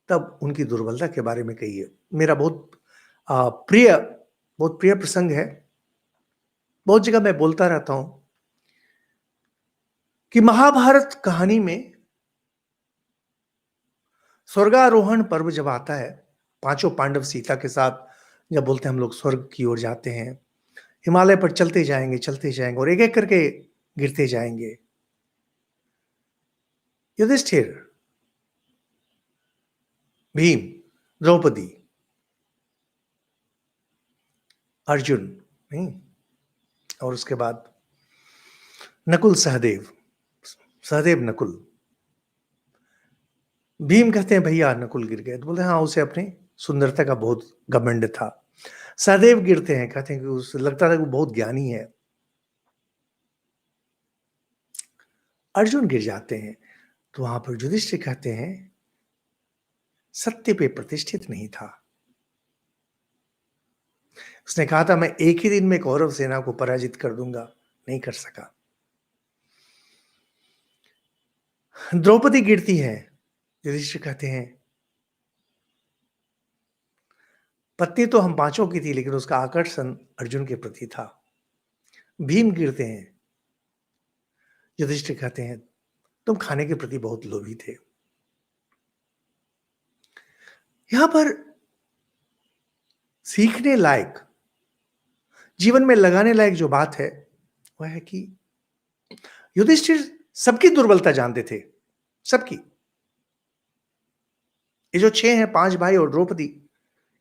A: तब उनकी दुर्बलता के बारे में कहिए। मेरा बहुत प्रिय प्रसंग है। बहुत जगह मैं बोलता रहता हूँ कि महाभारत कहानी में स्वर्गारोहण पर्व जब आता है, पांचों पांडव सीता के साथ जब बोलते हैं हम लोग स्वर्ग की ओर जाते हैं, हिमालय पर चलते जाएंगे और एक एक करके गिरते जाएंगे। युधिष्ठिर, भीम, द्रौपदी, अर्जुन, नहीं, और उसके बाद नकुल, सहदेव, सहदेव नकुल। भीम कहते हैं भैया नकुल गिर गए, तो बोलते हैं हाँ, उसे अपनी सुंदरता का बहुत घमंड था। सहदेव गिरते हैं, कहते हैं कि उसे लगता था कि वो बहुत ज्ञानी है। अर्जुन गिर जाते हैं, तो वहां पर युधिष्ठिर कहते हैं सत्य पे प्रतिष्ठित नहीं था। उसने कहा था मैं एक ही दिन में कौरव सेना को पराजित कर दूंगा, नहीं कर सका। द्रौपदी गिरती है, युधिष्ठिर कहते हैं पत्नी तो हम पांचों की थी, लेकिन उसका आकर्षण अर्जुन के प्रति था। भीम गिरते हैं, युधिष्ठिर कहते हैं तुम खाने के प्रति बहुत लोभी थे। यहां पर सीखने लायक, जीवन में लगाने लायक जो बात है वह है कि युधिष्ठिर सबकी दुर्बलता जानते थे, सबकी। ये जो 6 हैं, 5 भाई और द्रौपदी,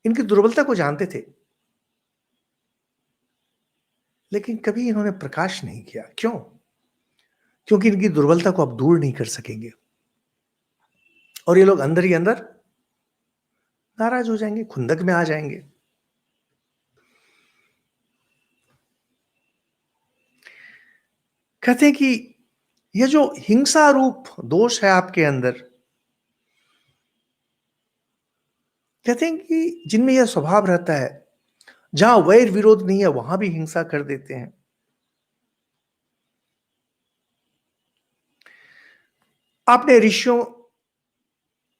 A: इनकी दुर्बलता को जानते थे, लेकिन कभी इन्होंने प्रकाश नहीं किया। क्यों? क्योंकि इनकी दुर्बलता को आप दूर नहीं कर सकेंगे और ये लोग अंदर ही अंदर नाराज हो जाएंगे, खुंदक में आ जाएंगे। कहते हैं कि यह जो हिंसा रूप दोष है आपके अंदर, कहते हैं कि जिनमें यह स्वभाव रहता है, जहां वैर विरोध नहीं है वहां भी हिंसा कर देते हैं। आपने ऋषियों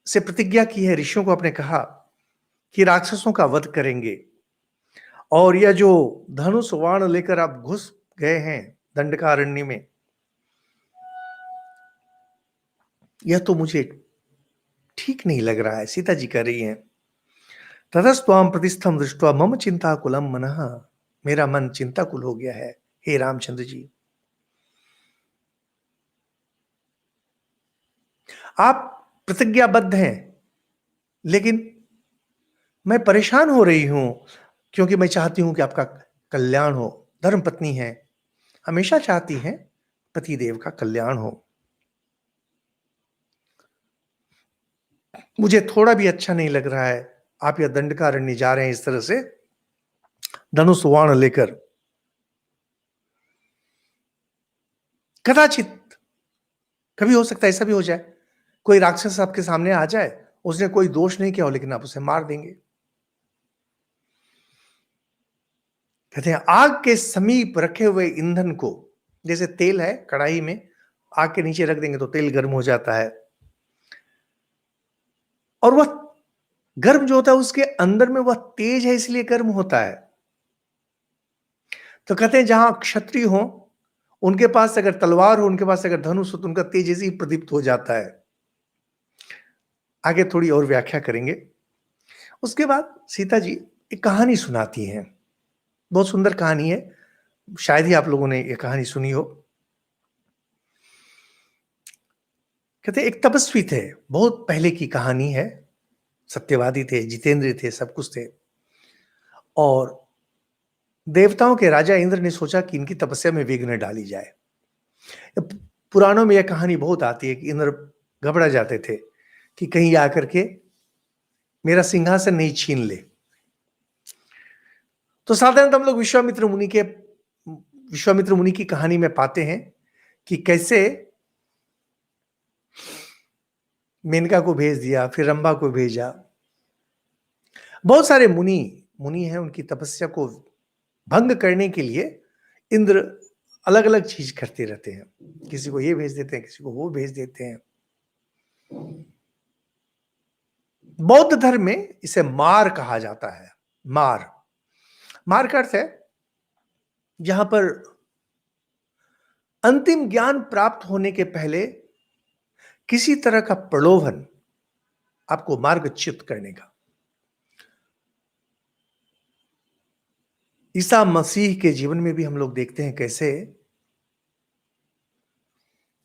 A: से प्रतिज्ञा की है, ऋषियों को आपने कहा कि राक्षसों का वध करेंगे, और यह जो धनुष बाण लेकर आप घुस गए हैं दंडकारण्य में, यह तो मुझे ठीक नहीं लग रहा है। सीता जी कह रही हैं ततस्त्वाम प्रतिस्थम दृष्ट्वा मम चिंताकुलम मनः, मेरा मन चिंताकुल हो गया है हे रामचंद्र जी। आप प्रतिज्ञाबद्ध हैं, लेकिन मैं परेशान हो रही हूं, क्योंकि मैं चाहती हूं कि आपका कल्याण हो। धर्म पत्नी है, हमेशा चाहती हैं पति देव का कल्याण हो। मुझे थोड़ा भी अच्छा नहीं लग रहा है आप यह दंडकारण्य जा रहे हैं इस तरह से धनुष बाण लेकर। कदाचित कभी हो सकता है ऐसा भी हो जाए, कोई राक्षस आपके सामने आ जाए, उसने कोई दोष नहीं किया हो, लेकिन आप उसे मार देंगे। कहते हैं आग के समीप रखे हुए ईंधन को, जैसे तेल है कढ़ाई में, आग के नीचे रख देंगे तो तेल गर्म हो जाता है, और वह गर्म जो होता है उसके अंदर में वह तेज है इसलिए गर्म होता है। तो कहते हैं जहां क्षत्रिय हो, उनके पास अगर तलवार हो, उनके पास अगर धनुष हो, तो उनका तेज ऐसे ही प्रदीप्त हो जाता है। आगे थोड़ी और व्याख्या करेंगे। उसके बाद सीता जी एक कहानी सुनाती हैं, बहुत सुंदर कहानी है, शायद ही आप लोगों ने यह कहानी सुनी हो। कहते एक तपस्वी थे, बहुत पहले की कहानी है, सत्यवादी थे, जितेंद्र थे, सब कुछ थे, और देवताओं के राजा इंद्र ने सोचा कि इनकी तपस्या में विघ्न डाली जाए। पुराणों में यह कहानी बहुत आती है कि इंद्र घबरा जाते थे कि कहीं आकर के मेरा सिंहासन नहीं छीन ले। तो साधारणतः हम लोग विश्वामित्र मुनि की कहानी में पाते हैं कि कैसे मेनका को भेज दिया, फिर रंभा को भेजा। बहुत सारे मुनि मुनि हैं, उनकी तपस्या को भंग करने के लिए इंद्र अलग अलग चीज करते रहते हैं, किसी को ये भेज देते हैं, किसी को वो भेज देते हैं। बौद्ध धर्म में इसे मार कहा जाता है। मार, मार का अर्थ है जहां पर अंतिम ज्ञान प्राप्त होने के पहले किसी तरह का प्रलोभन आपको मार्गच्युत करने का। ईसा मसीह के जीवन में भी हम लोग देखते हैं कैसे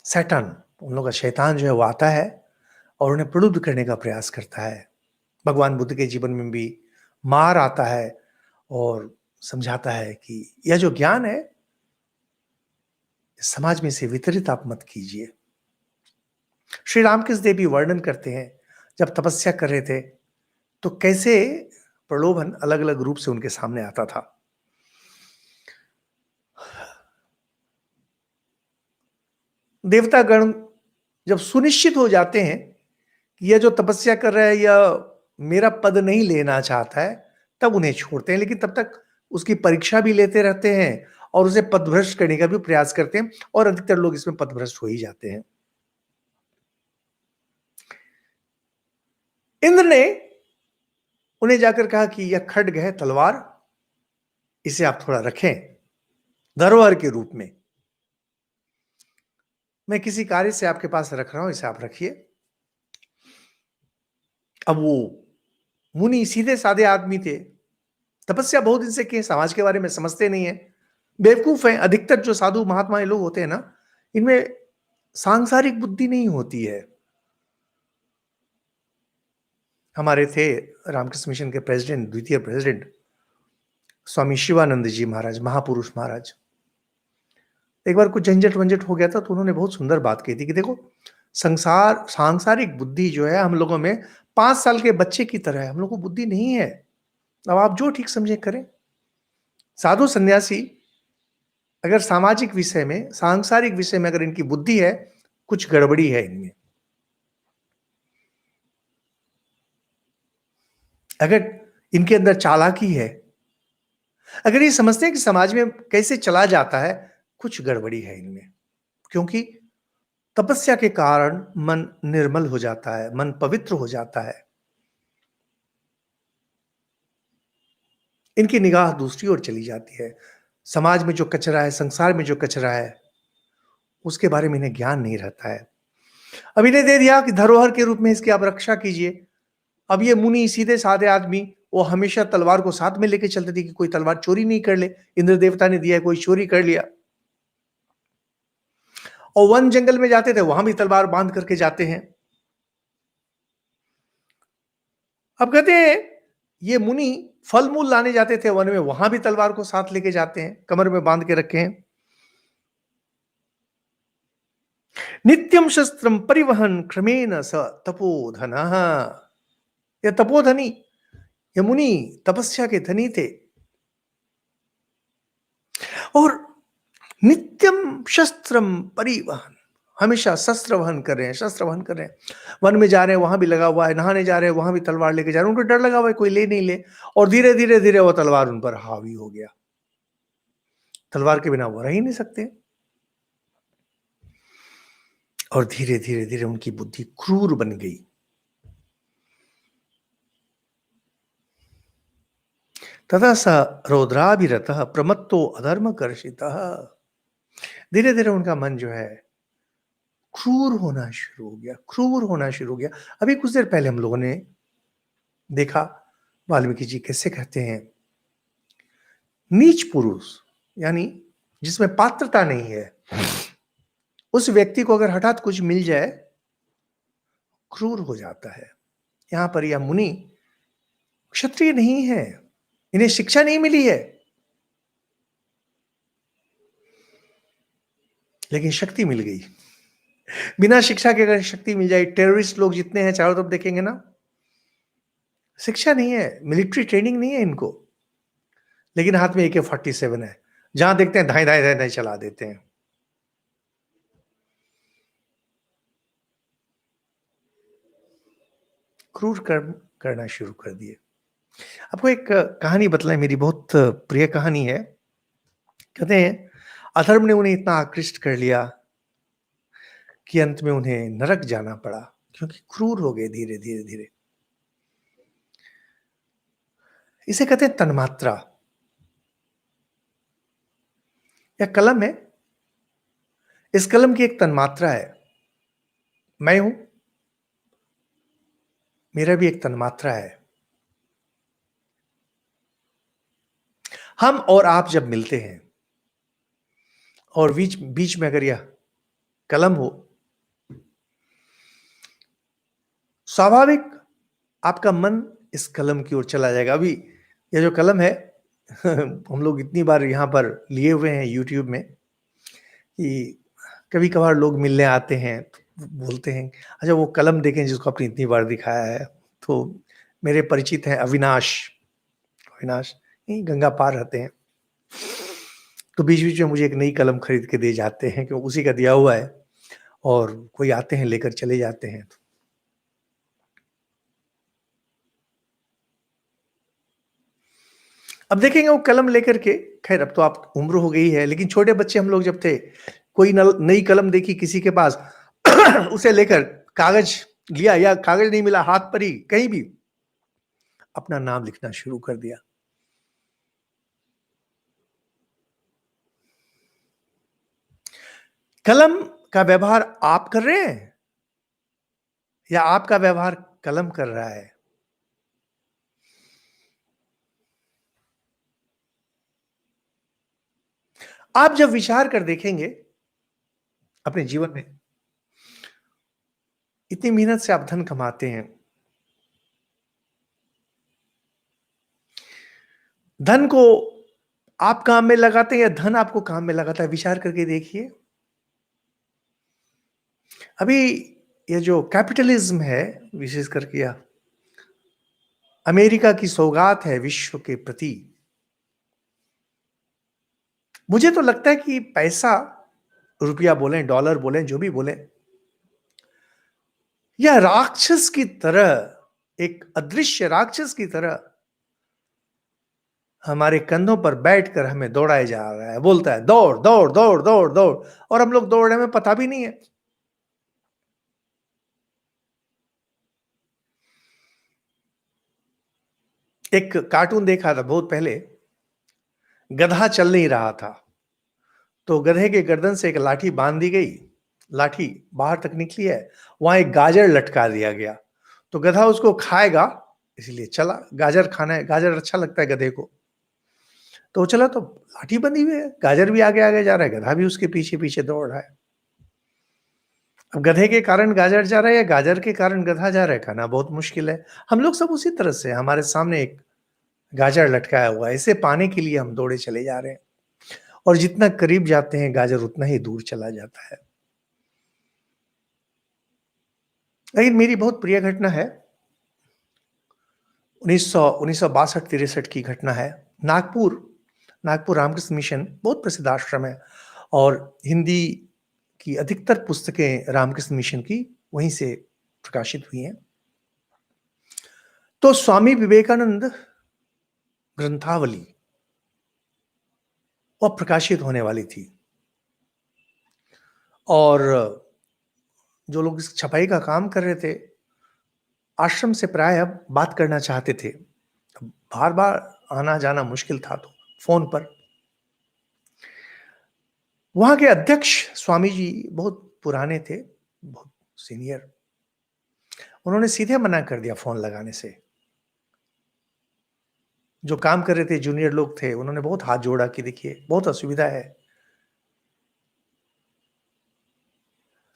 A: शैतान, उन लोग का शैतान जो है वो आता है और उन्हें प्रलुब्ध करने का प्रयास करता है। भगवान बुद्ध के जीवन में भी मार आता है और समझाता है कि यह जो ज्ञान है समाज में से वितरित आप मत कीजिए। श्री रामकृष्ण देव भी वर्णन करते हैं जब तपस्या कर रहे थे तो कैसे प्रलोभन अलग अलग रूप से उनके सामने आता था। देवतागण जब सुनिश्चित हो जाते हैं कि यह जो तपस्या कर रहा है यह मेरा पद नहीं लेना चाहता है, तब उन्हें छोड़ते हैं, लेकिन तब तक उसकी परीक्षा भी लेते रहते हैं और उसे पदभ्रष्ट करने का भी प्रयास करते हैं और अधिकतर लोग इसमें पदभ्रष्ट हो ही जाते हैं। इंद्र ने उन्हें जाकर कहा कि यह खड्ग है, तलवार, इसे आप थोड़ा रखें धरोहर के रूप में। मैं किसी कार्य से आपके पास रख रहा हूं, इसे आप रखिए। अब वो मुनि सीधे साधे आदमी थे, तपस्या बहुत दिन से किए, समाज के बारे में समझते नहीं है, बेवकूफ हैं। अधिकतर जो साधु महात्मा लोग होते हैं ना, इनमें सांसारिक बुद्धि नहीं होती है। हमारे थे रामकृष्ण मिशन के प्रेसिडेंट, द्वितीय प्रेसिडेंट स्वामी शिवानंद जी महाराज, महापुरुष महाराज। एक बार कुछ झंझट वंझट हो गया था तो उन्होंने बहुत सुंदर बात कही थी कि देखो, संसार सांसारिक बुद्धि जो है हम लोगों में 5 साल के बच्चे की तरह है, हम लोगों को बुद्धि नहीं है। अब आप जो ठीक समझे करें। साधु सन्यासी अगर सामाजिक विषय में, सांसारिक विषय में अगर इनकी बुद्धि है, कुछ गड़बड़ी है इनमें। अगर इनके अंदर चालाकी है, अगर ये समझते हैं कि समाज में कैसे चला जाता है, कुछ गड़बड़ी है इनमें। क्योंकि तपस्या के कारण मन निर्मल हो जाता है, मन पवित्र हो जाता है। इनकी निगाह दूसरी ओर चली जाती है। समाज में जो कचरा है, संसार में जो कचरा है, उसके बारे में इन्हें ज्ञान नहीं रहता है। अब इन्हें दे दिया कि धरोहर के रूप में इसकी आप रक्षा कीजिए। अब ये मुनि सीधे साधे आदमी, वो हमेशा तलवार को साथ में लेके चलते थे कि कोई तलवार चोरी नहीं कर ले, इंद्र देवता ने दिया है, कोई चोरी कर लिया। और वन जंगल में जाते थे, वहां भी तलवार बांध करके जाते हैं। अब कहते हैं ये मुनि फल मूल लाने जाते थे वन में, वहां भी तलवार को साथ लेके जाते हैं, कमर में बांध के रखे हैं। नित्यम शस्त्रम परिवहन क्रमेण स तपोधन। ये तपोधनी, ये मुनि तपस्या के धनी थे और नित्यम शस्त्रम परिवहन, हमेशा शस्त्र वहन कर रहे हैं, शस्त्र वहन कर रहे हैं। वन में जा रहे हैं, वहां भी लगा हुआ है, नहाने जा रहे हैं, वहां भी तलवार लेके जा रहे हैं। उनको डर लगा हुआ है कोई ले नहीं ले, और धीरे धीरे धीरे वो तलवार उन पर हावी हो गया। तलवार के बिना वो रह ही नहीं सकते। और धीरे धीरे धीरे उनकी बुद्धि क्रूर बन गई। तथा स रौद्राभिरतः प्रमत्तो अधर्म कर्षितः। धीरे धीरे उनका मन जो है क्रूर होना शुरू हो गया, क्रूर होना शुरू हो गया। अभी कुछ देर पहले हम लोगों ने देखा वाल्मीकि जी कैसे कहते हैं, नीच पुरुष यानी जिसमें पात्रता नहीं है, उस व्यक्ति को अगर हठात कुछ मिल जाए, क्रूर हो जाता है। यहां पर यह मुनि क्षत्रिय नहीं है, इन्हें शिक्षा नहीं मिली है, लेकिन शक्ति मिल गई। बिना शिक्षा के अगर शक्ति मिल जाए, टेररिस्ट लोग जितने हैं चारों तरफ देखेंगे ना, शिक्षा नहीं है, मिलिट्री ट्रेनिंग नहीं है इनको, लेकिन हाथ में AK-47 है, जहां देखते हैं धाए धाए धाए धाए चला देते हैं। क्रूर कर्म करना शुरू कर दिए। आपको एक कहानी बतलाएं, मेरी बहुत प्रिय कहानी है। कहते हैं अधर्म ने उन्हें इतना आकृष्ट कर लिया कि अंत में उन्हें नरक जाना पड़ा, क्योंकि क्रूर हो गए धीरे, धीरे, धीरे। इसे कहते हैं तन्मात्रा। यह कलम है, इस कलम की एक तन्मात्रा है। मैं हूं, मेरा भी एक तन्मात्रा है। हम और आप जब मिलते हैं और बीच बीच में अगर यह कलम हो, स्वाभाविक आपका मन इस कलम की ओर चला जाएगा। अभी यह जो कलम है हम लोग इतनी बार यहाँ पर लिए हुए हैं यूट्यूब में कि कभी कभार लोग मिलने आते हैं तो बोलते हैं, अच्छा वो कलम देखें जिसको आपने इतनी बार दिखाया है। तो मेरे परिचित हैं अविनाश, अविनाश यहीं गंगा पार रहते हैं। तो बीच बीच में मुझे एक नई कलम खरीद के दे जाते हैं, क्योंकि उसी का दिया हुआ है, और कोई आते हैं लेकर चले जाते हैं। अब देखेंगे वो कलम लेकर के, खैर अब तो आप उम्र हो गई है, लेकिन छोटे बच्चे हम लोग जब थे, कोई नई कलम देखी किसी के पास उसे लेकर कागज लिया, या कागज नहीं मिला हाथ पर ही कहीं भी अपना नाम लिखना शुरू कर दिया। कलम का व्यवहार आप कर रहे हैं या आपका व्यवहार कलम कर रहा है? आप जब विचार कर देखेंगे अपने जीवन में, इतनी मेहनत से आप धन कमाते हैं, धन को आप काम में लगाते हैं या धन आपको काम में लगाता है? विचार करके देखिए। अभी ये जो कैपिटलिज्म है, विशेष करके यह अमेरिका की सौगात है विश्व के प्रति। मुझे तो लगता है कि पैसा, रुपया बोलें, डॉलर बोलें, जो भी बोलें, यह राक्षस की तरह, एक अदृश्य राक्षस की तरह हमारे कंधों पर बैठकर हमें दौड़ाया जा रहा है। बोलता है दौड़ दौड़ दौड़ दौड़ दौड़, और हम लोग दौड़ रहे हैं, पता भी नहीं है। एक कार्टून देखा था बहुत पहले, गधा चल नहीं रहा था, तो गधे के गर्दन से एक लाठी बांध दी गई, लाठी बाहर तक निकली है, वहां एक गाजर लटका दिया गया, तो गधा उसको खाएगा, इसलिए चला। गाजर खाना है, गाजर अच्छा लगता है गधे को, तो वो चला, तो लाठी बंधी हुई है, गाजर भी आगे आगे जा रहा है, गधा भी उसके पीछे पीछे दौड़ रहा है। अब गधे के कारण गाजर जा रहा है या गाजर के कारण गधा जा रहा है, कहना बहुत मुश्किल है। हम लोग सब उसी तरह से, हमारे सामने एक गाजर लटकाया हुआ है, इसे पाने के लिए हम दौड़े चले जा रहे हैं, और जितना करीब जाते हैं गाजर उतना ही दूर चला जाता है। लेकिन मेरी बहुत प्रिय घटना है, 1962-63 की घटना है। नागपुर, नागपुर रामकृष्ण मिशन बहुत प्रसिद्ध आश्रम है, और हिंदी की अधिकतर पुस्तकें रामकृष्ण मिशन की वहीं से प्रकाशित हुई हैं। तो स्वामी विवेकानंद ग्रंथावली वो प्रकाशित होने वाली थी, और जो लोग इस छपाई का काम कर रहे थे आश्रम से प्राय बात करना चाहते थे। बार बार आना जाना मुश्किल था, तो फोन पर। वहां के अध्यक्ष स्वामी जी बहुत पुराने थे, बहुत सीनियर, उन्होंने सीधे मना कर दिया फोन लगाने से। जो काम कर रहे थे जूनियर लोग थे, उन्होंने बहुत हाथ जोड़ा कि देखिए बहुत असुविधा है।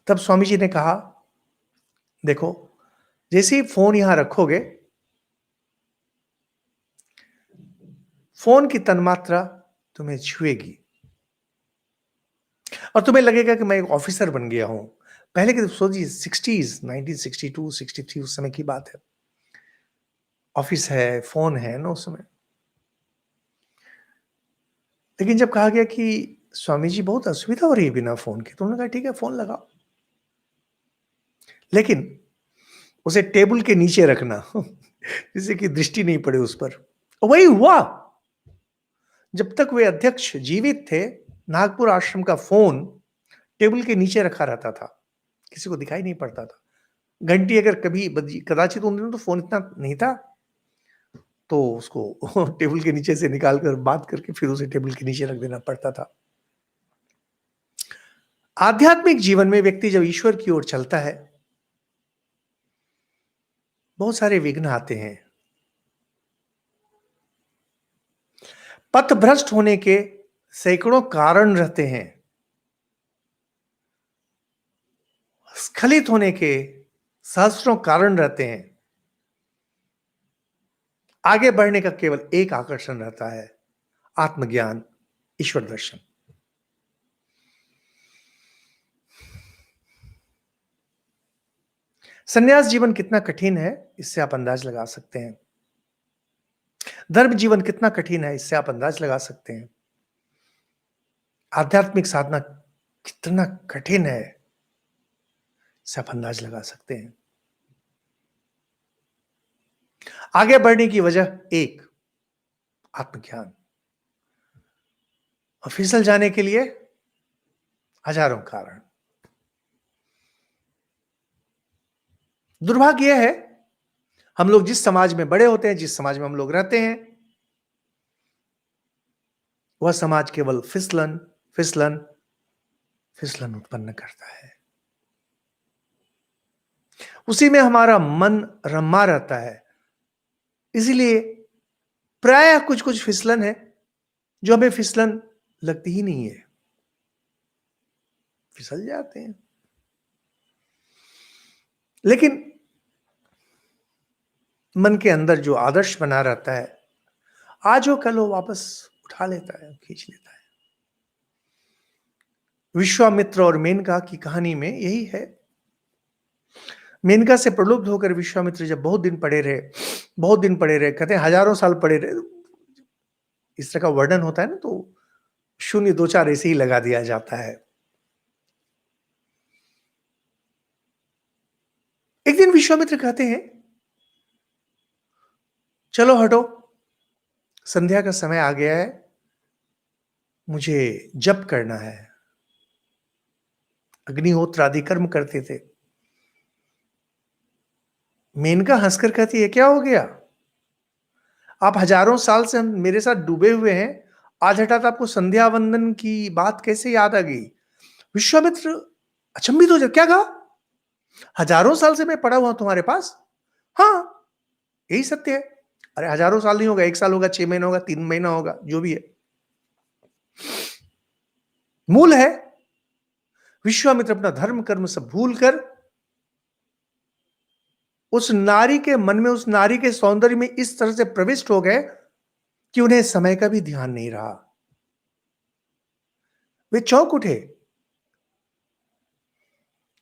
A: तब स्वामी जी ने कहा, देखो जैसे ही फोन यहां रखोगे, फोन की तन्मात्रा तुम्हें छुएगी और तुम्हें लगेगा कि मैं एक ऑफिसर बन गया हूं। पहले के सोचिए 60s, 1962 63 उस समय की बात है, ऑफिस है, फोन है ना उस समय। लेकिन जब कहा गया कि स्वामी जी बहुत असुविधा हो रही है बिना फोन के, तो उन्होंने कहा ठीक है फोन लगाओ, लेकिन उसे टेबल के नीचे रखना जिससे कि दृष्टि नहीं पड़े उस पर। और वही हुआ। जब तक वे अध्यक्ष जीवित थे नागपुर आश्रम का फोन टेबल के नीचे रखा रहता था, किसी को दिखाई नहीं पड़ता था। घंटी अगर कभी बजी, कदाचित उन दिनों तो फोन इतना नहीं था, तो उसको टेबल के नीचे से निकाल कर बात करके फिर उसे टेबल के नीचे रख देना पड़ता था। आध्यात्मिक जीवन में व्यक्ति जब ईश्वर की ओर चलता है, बहुत सारे विघ्न आते हैं। पथ भ्रष्ट होने के सैकड़ों कारण रहते हैं। स्खलित होने के सहस्रों कारण रहते हैं। आगे बढ़ने का केवल एक आकर्षण रहता है, आत्मज्ञान, ईश्वर दर्शन। संन्यास जीवन कितना कठिन है, इससे आप अंदाज लगा सकते हैं। धर्म जीवन कितना कठिन है, इससे आप अंदाज लगा सकते हैं। आध्यात्मिक साधना कितना कठिन है, इससे आप अंदाज लगा सकते हैं। आगे बढ़ने की वजह एक, आत्मज्ञान, और फिसल जाने के लिए हजारों कारण। दुर्भाग्य यह है, हम लोग जिस समाज में बड़े होते हैं, जिस समाज में हम लोग रहते हैं, वह समाज केवल फिसलन फिसलन फिसलन उत्पन्न करता है। उसी में हमारा मन रमा रहता है। इसीलिए प्रायः कुछ कुछ फिसलन है जो हमें फिसलन लगती ही नहीं है, फिसल जाते हैं। लेकिन मन के अंदर जो आदर्श बना रहता है, आज हो कल हो वापस उठा लेता है, खींच लेता है। विश्वामित्र और मेनका की कहानी में यही है। मेनका से प्रलुब्ध होकर विश्वामित्र जब बहुत दिन पड़े रहे, बहुत दिन पड़े रहे, कहते हैं हजारों साल पड़े रहे। इस तरह का वर्णन होता है ना, तो शून्य दो चार ऐसे ही लगा दिया जाता है। एक दिन विश्वामित्र कहते हैं, चलो हटो, संध्या का समय आ गया है, मुझे जप करना है। अग्निहोत्र आदि कर्म करते थे। मेनका हंसकर कहती है, क्या हो गया? आप हजारों साल से हम मेरे साथ डूबे हुए हैं, आज हठात आपको संध्या वंदन की बात कैसे याद आ गई? विश्वामित्र अचंभित हो जाए, क्या कहा? हजारों साल से मैं पड़ा हुआ तुम्हारे पास? हाँ, यही सत्य है। अरे हजारों साल नहीं होगा, 1 साल होगा, 6 महीना होगा, 3 महीना होगा, जो भी है। मूल है, विश्वामित्र अपना धर्म कर्म सब भूल कर उस नारी के मन में, उस नारी के सौंदर्य में इस तरह से प्रविष्ट हो गए कि उन्हें समय का भी ध्यान नहीं रहा। वे चौंक उठे,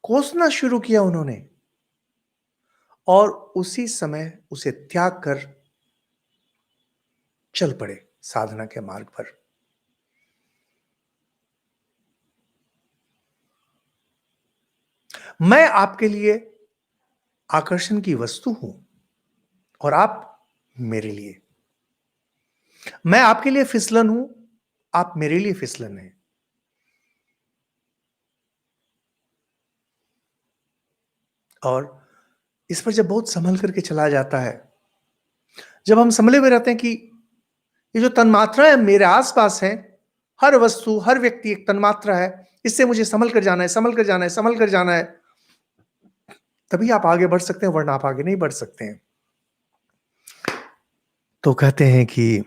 A: कोसना शुरू किया उन्होंने, और उसी समय उसे त्याग कर चल पड़े साधना के मार्ग पर। मैं आपके लिए आकर्षण की वस्तु हूं और आप मेरे लिए। मैं आपके लिए फिसलन हूं, आप मेरे लिए फिसलन हैं। और इस पर जब बहुत संभल करके चला जाता है, जब हम संभले हुए रहते हैं कि ये जो तन्मात्राएं मेरे आसपास हैं, हर वस्तु, हर व्यक्ति एक तन्मात्रा है, इससे मुझे संभल कर जाना है, संभल कर जाना है, संभल कर जाना है, तभी आप आगे बढ़ सकते हैं, वरना आप आगे नहीं बढ़ सकते हैं। तो कहते हैं कि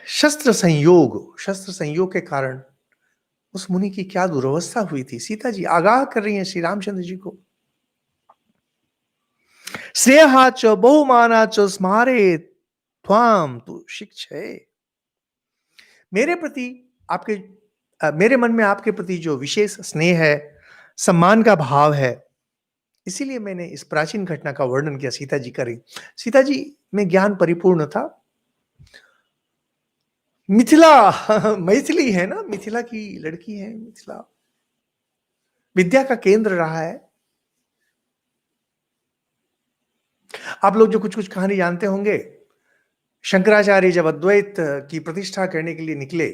A: शस्त्र संयोग के कारण उस मुनि की क्या दुर्वस्था हुई थी। सीता जी आगाह कर रही हैं श्री रामचंद्र जी को, श्रेया च बहुमाना च स्मारे त्वाम तु शिक्षे। मेरे प्रति आपके मेरे मन में आपके प्रति जो विशेष स्नेह है, सम्मान का भाव है, इसीलिए मैंने इस प्राचीन घटना का वर्णन किया। सीता जी करी, सीता जी में ज्ञान परिपूर्ण था। मिथिला मैथिली है ना, मिथिला की लड़की है। मिथिला विद्या का केंद्र रहा है। आप लोग जो कुछ कुछ कहानी जानते होंगे, शंकराचार्य जब अद्वैत की प्रतिष्ठा करने के लिए निकले,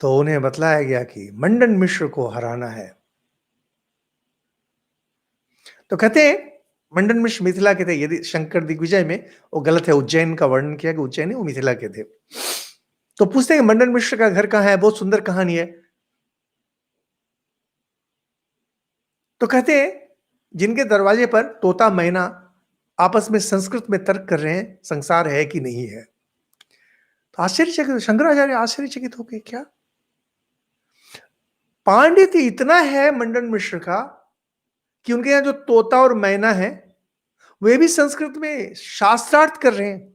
A: तो उन्हें बतलाया गया कि मंडन मिश्र को हराना है। तो कहते हैं मंडन मिश्र मिथिला के थे। यदि शंकर दिग्विजय में वो गलत है, उज्जैन का वर्णन किया कि उज्जैन है, वो मिथिला के थे। तो पूछते हैं मंडन मिश्र का घर कहाँ है? बहुत सुंदर कहानी है। तो कहते हैं जिनके दरवाजे पर तोता मैना आपस में संस्कृत में तर्क कर रहे हैं, संसार है कि नहीं है। तो आश्चर्यचकित शंकराचार्य आश्चर्यचकित हो गए, क्या पांडित्य इतना है मंडन मिश्र का कि उनके यहां जो तोता और मैना है वे भी संस्कृत में शास्त्रार्थ कर रहे हैं।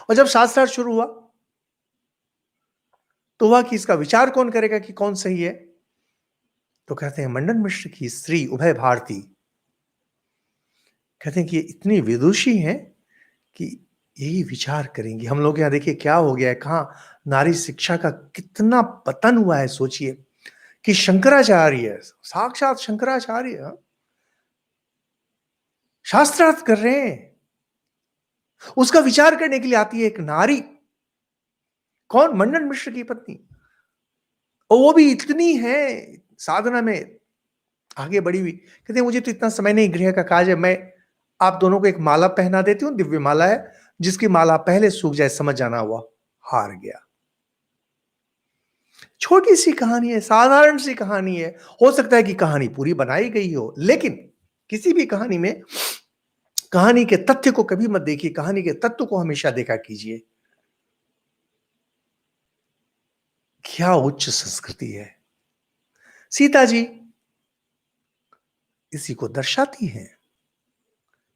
A: और जब शास्त्रार्थ शुरू हुआ तो हुआ कि इसका विचार कौन करेगा कि कौन सही है। तो कहते हैं मंडन मिश्र की स्त्री उभय भारती कहते हैं कि ये इतनी विदुषी हैं कि यही विचार करेंगी। हम लोग यहाँ देखिए क्या हो गया है, कहाँ नारी शिक्षा का कितना पतन हुआ है। सोचिए कि शंकराचार्य, साक्षात शंकराचार्य शास्त्रार्थ कर रहे हैं, उसका विचार करने के लिए आती है एक नारी। कौन? मंडन मिश्र की पत्नी। और वो भी इतनी है साधना में आगे बढ़ी हुई। कहते हैं मुझे तो इतना समय नहीं, गृह का काज है, मैं आप दोनों को एक माला पहना देती हूं, दिव्य माला है, जिसकी माला पहले सूख जाए समझ जाना हुआ हार गया। छोटी सी कहानी है, साधारण सी कहानी है। हो सकता है कि कहानी पूरी बनाई गई हो, लेकिन किसी भी कहानी में कहानी के तथ्य को कभी मत देखिए, कहानी के तत्व को हमेशा देखा कीजिए। क्या उच्च संस्कृति है। सीता जी इसी को दर्शाती हैं।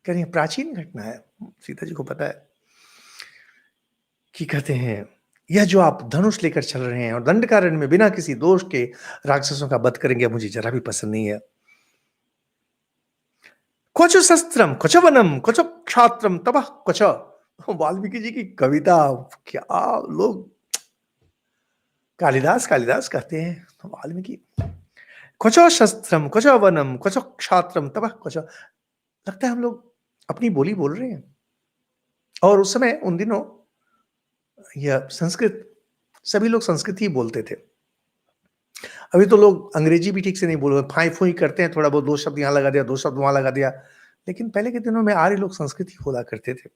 A: कह रही है प्राचीन घटना है, सीता जी को पता है कि कहते हैं यह जो आप धनुष लेकर चल रहे हैं और दंडकारण्य में बिना किसी दोष के राक्षसों का वध करेंगे, मुझे जरा भी पसंद नहीं है। क्वच शस्त्रम क्वच वनम क्वच क्षात्रम तपः क्वच। वाल्मीकि जी की कविता, क्या लोग कालिदास कालिदास कहते हैं, तो वाल्मीकि क्वच शस्त्रम क्वच वनम क्वच क्षात्रम तपः क्वच। लगता है हम लोग अपनी बोली बोल रहे हैं। और उस समय उन दिनों यह संस्कृत, सभी लोग संस्कृत ही बोलते थे। अभी तो लोग अंग्रेजी भी ठीक से नहीं बोल रहे, फाई फूई करते हैं, थोड़ा बहुत दो शब्द यहाँ लगा दिया, दो शब्द वहां लगा दिया। लेकिन पहले के दिनों में आर्य लोग संस्कृत ही बोला करते थे।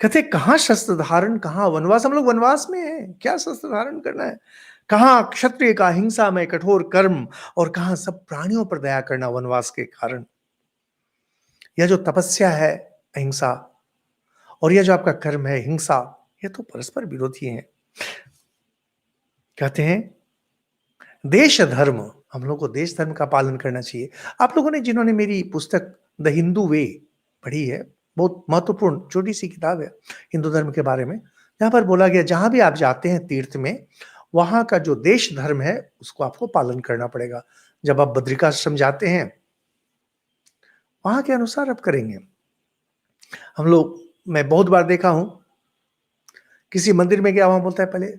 A: कहते कहाँ शस्त्र धारण, कहाँ वनवास। हम लोग वनवास में हैं, क्या शस्त्र धारण करना है। कहाँ क्षत्रिय का हिंसा में कठोर कर्म, और कहाँ सब प्राणियों पर दया करना वनवास के कारण। यह जो तपस्या है अहिंसा, और यह जो आपका कर्म है हिंसा, यह तो परस्पर विरोधी हैं। कहते हैं देश धर्म, हम लोग को देश धर्म का पालन करना चाहिए। आप लोगों ने, जिन्होंने मेरी पुस्तक द हिंदू वे पढ़ी है, बहुत महत्वपूर्ण छोटी सी किताब है हिंदू धर्म के बारे में, जहां पर बोला गया जहां भी आप जाते हैं तीर्थ में, वहां का जो देश धर्म है उसको आपको पालन करना पड़ेगा। जब आप बद्रिकाश्रम जाते हैं, वहां के अनुसार आप करेंगे। हम लोग, मैं बहुत बार देखा हूं, किसी मंदिर में गया, वहां बोलता है पहले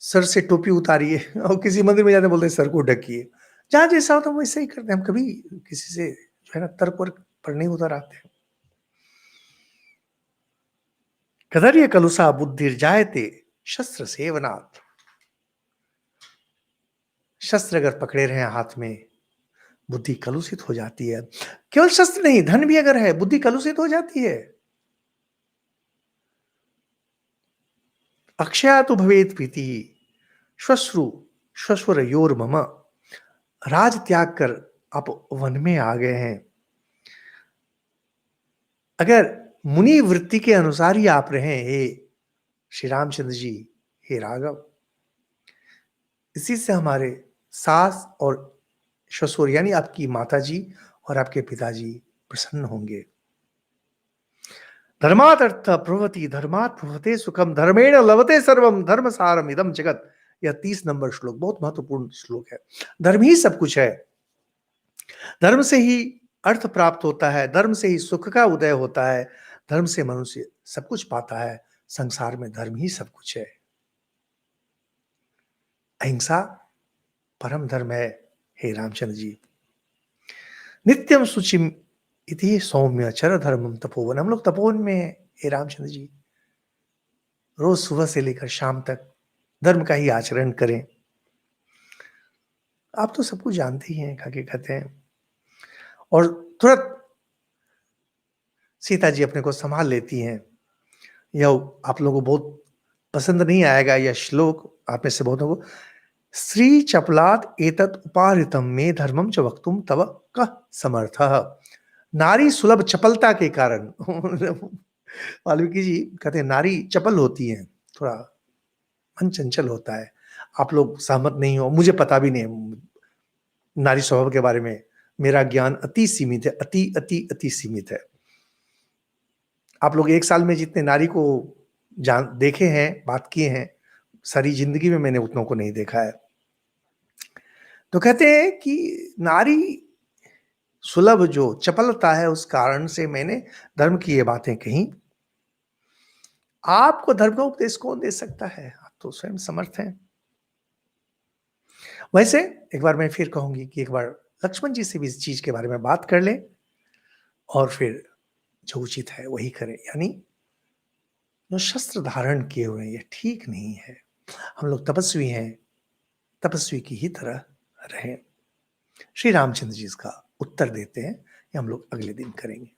A: सर से टोपी उतारिए, और किसी मंदिर में जाते बोलते हैं सर को ढकिए। जहां जैसा होता है वैसे ही करते हैं। हम कभी किसी से जो है ना तर्क वर्क पर नहीं उतर आते। कदर्य कलुषा बुद्धिर जायते शस्त्र सेवनात्। शस्त्र अगर पकड़े रहे हाथ में, बुद्धि कलुषित हो जाती है। केवल शस्त्र नहीं, धन भी अगर है, बुद्धि कलुषित हो जाती है। अक्षया तो भवेत प्रीति श्वश्रु श्वश्वर योर मम। राज त्याग कर आप वन में आ गए हैं। अगर मुनि वृत्ति के अनुसार ही आप रहे, हे श्री रामचंद्र जी, हे राघव, इसी से हमारे सास और ससुर यानी आपकी माता जी और आपके पिताजी प्रसन्न होंगे। धर्मात् अर्थ प्रभवति धर्मात् प्रभवते सुखम धर्मेण लभते सर्वम धर्म सारम इदम जगत। यह 30 नंबर श्लोक बहुत महत्वपूर्ण श्लोक है। धर्म ही सब कुछ है। धर्म से ही अर्थ प्राप्त होता है, धर्म से ही सुख का उदय होता है, धर्म से मनुष्य सब कुछ पाता है। संसार में धर्म ही सब कुछ है। अहिंसा परम धर्म है, हे रामचंद्र जी। नित्यम शुचिम इति सौम्य चर धर्मम तपोवन। हम लोग तपोवन में हैं, हे रामचंद्र जी। रोज सुबह से लेकर शाम तक धर्म का ही आचरण करें। आप तो सब कुछ जानते ही हैं, क्या कहते हैं। और तुरंत सीता जी अपने को संभाल लेती हैं। यह आप लोगों को बहुत पसंद नहीं आएगा यह श्लोक, आप में से बहुतों को। श्री चपलात एतत् उपाहृतम मे धर्मम च वक्तुम तव कः समर्थः। नारी सुलभ चपलता के कारण वाल्मीकि जी कहते हैं नारी चपल होती है, थोड़ा मन चंचल होता है। आप लोग सहमत नहीं हो, मुझे पता भी नहीं है नारी स्वभाव के बारे में, मेरा ज्ञान अति सीमित है, अति अति अति सीमित है। आप लोग एक साल में जितने नारी को जान देखे हैं, बात किए हैं, सारी जिंदगी में मैंने उतनों को नहीं देखा है। तो कहते हैं कि नारी सुलभ जो चपलता है उस कारण से मैंने धर्म की ये बातें कही। आपको धर्म का उपदेश कौन दे सकता है, आप तो स्वयं समर्थ हैं। वैसे एक बार मैं फिर कहूंगी कि एक बार लक्ष्मण जी से भी इस चीज के बारे में बात कर लें और फिर जो उचित है वही करें। यानी जो शस्त्र धारण किए हुए हैं ये ठीक नहीं है। हम लोग तपस्वी हैं, तपस्वी की ही तरह रहें। श्री रामचंद्र जी इसका उत्तर देते हैं, ये हम लोग अगले दिन करेंगे।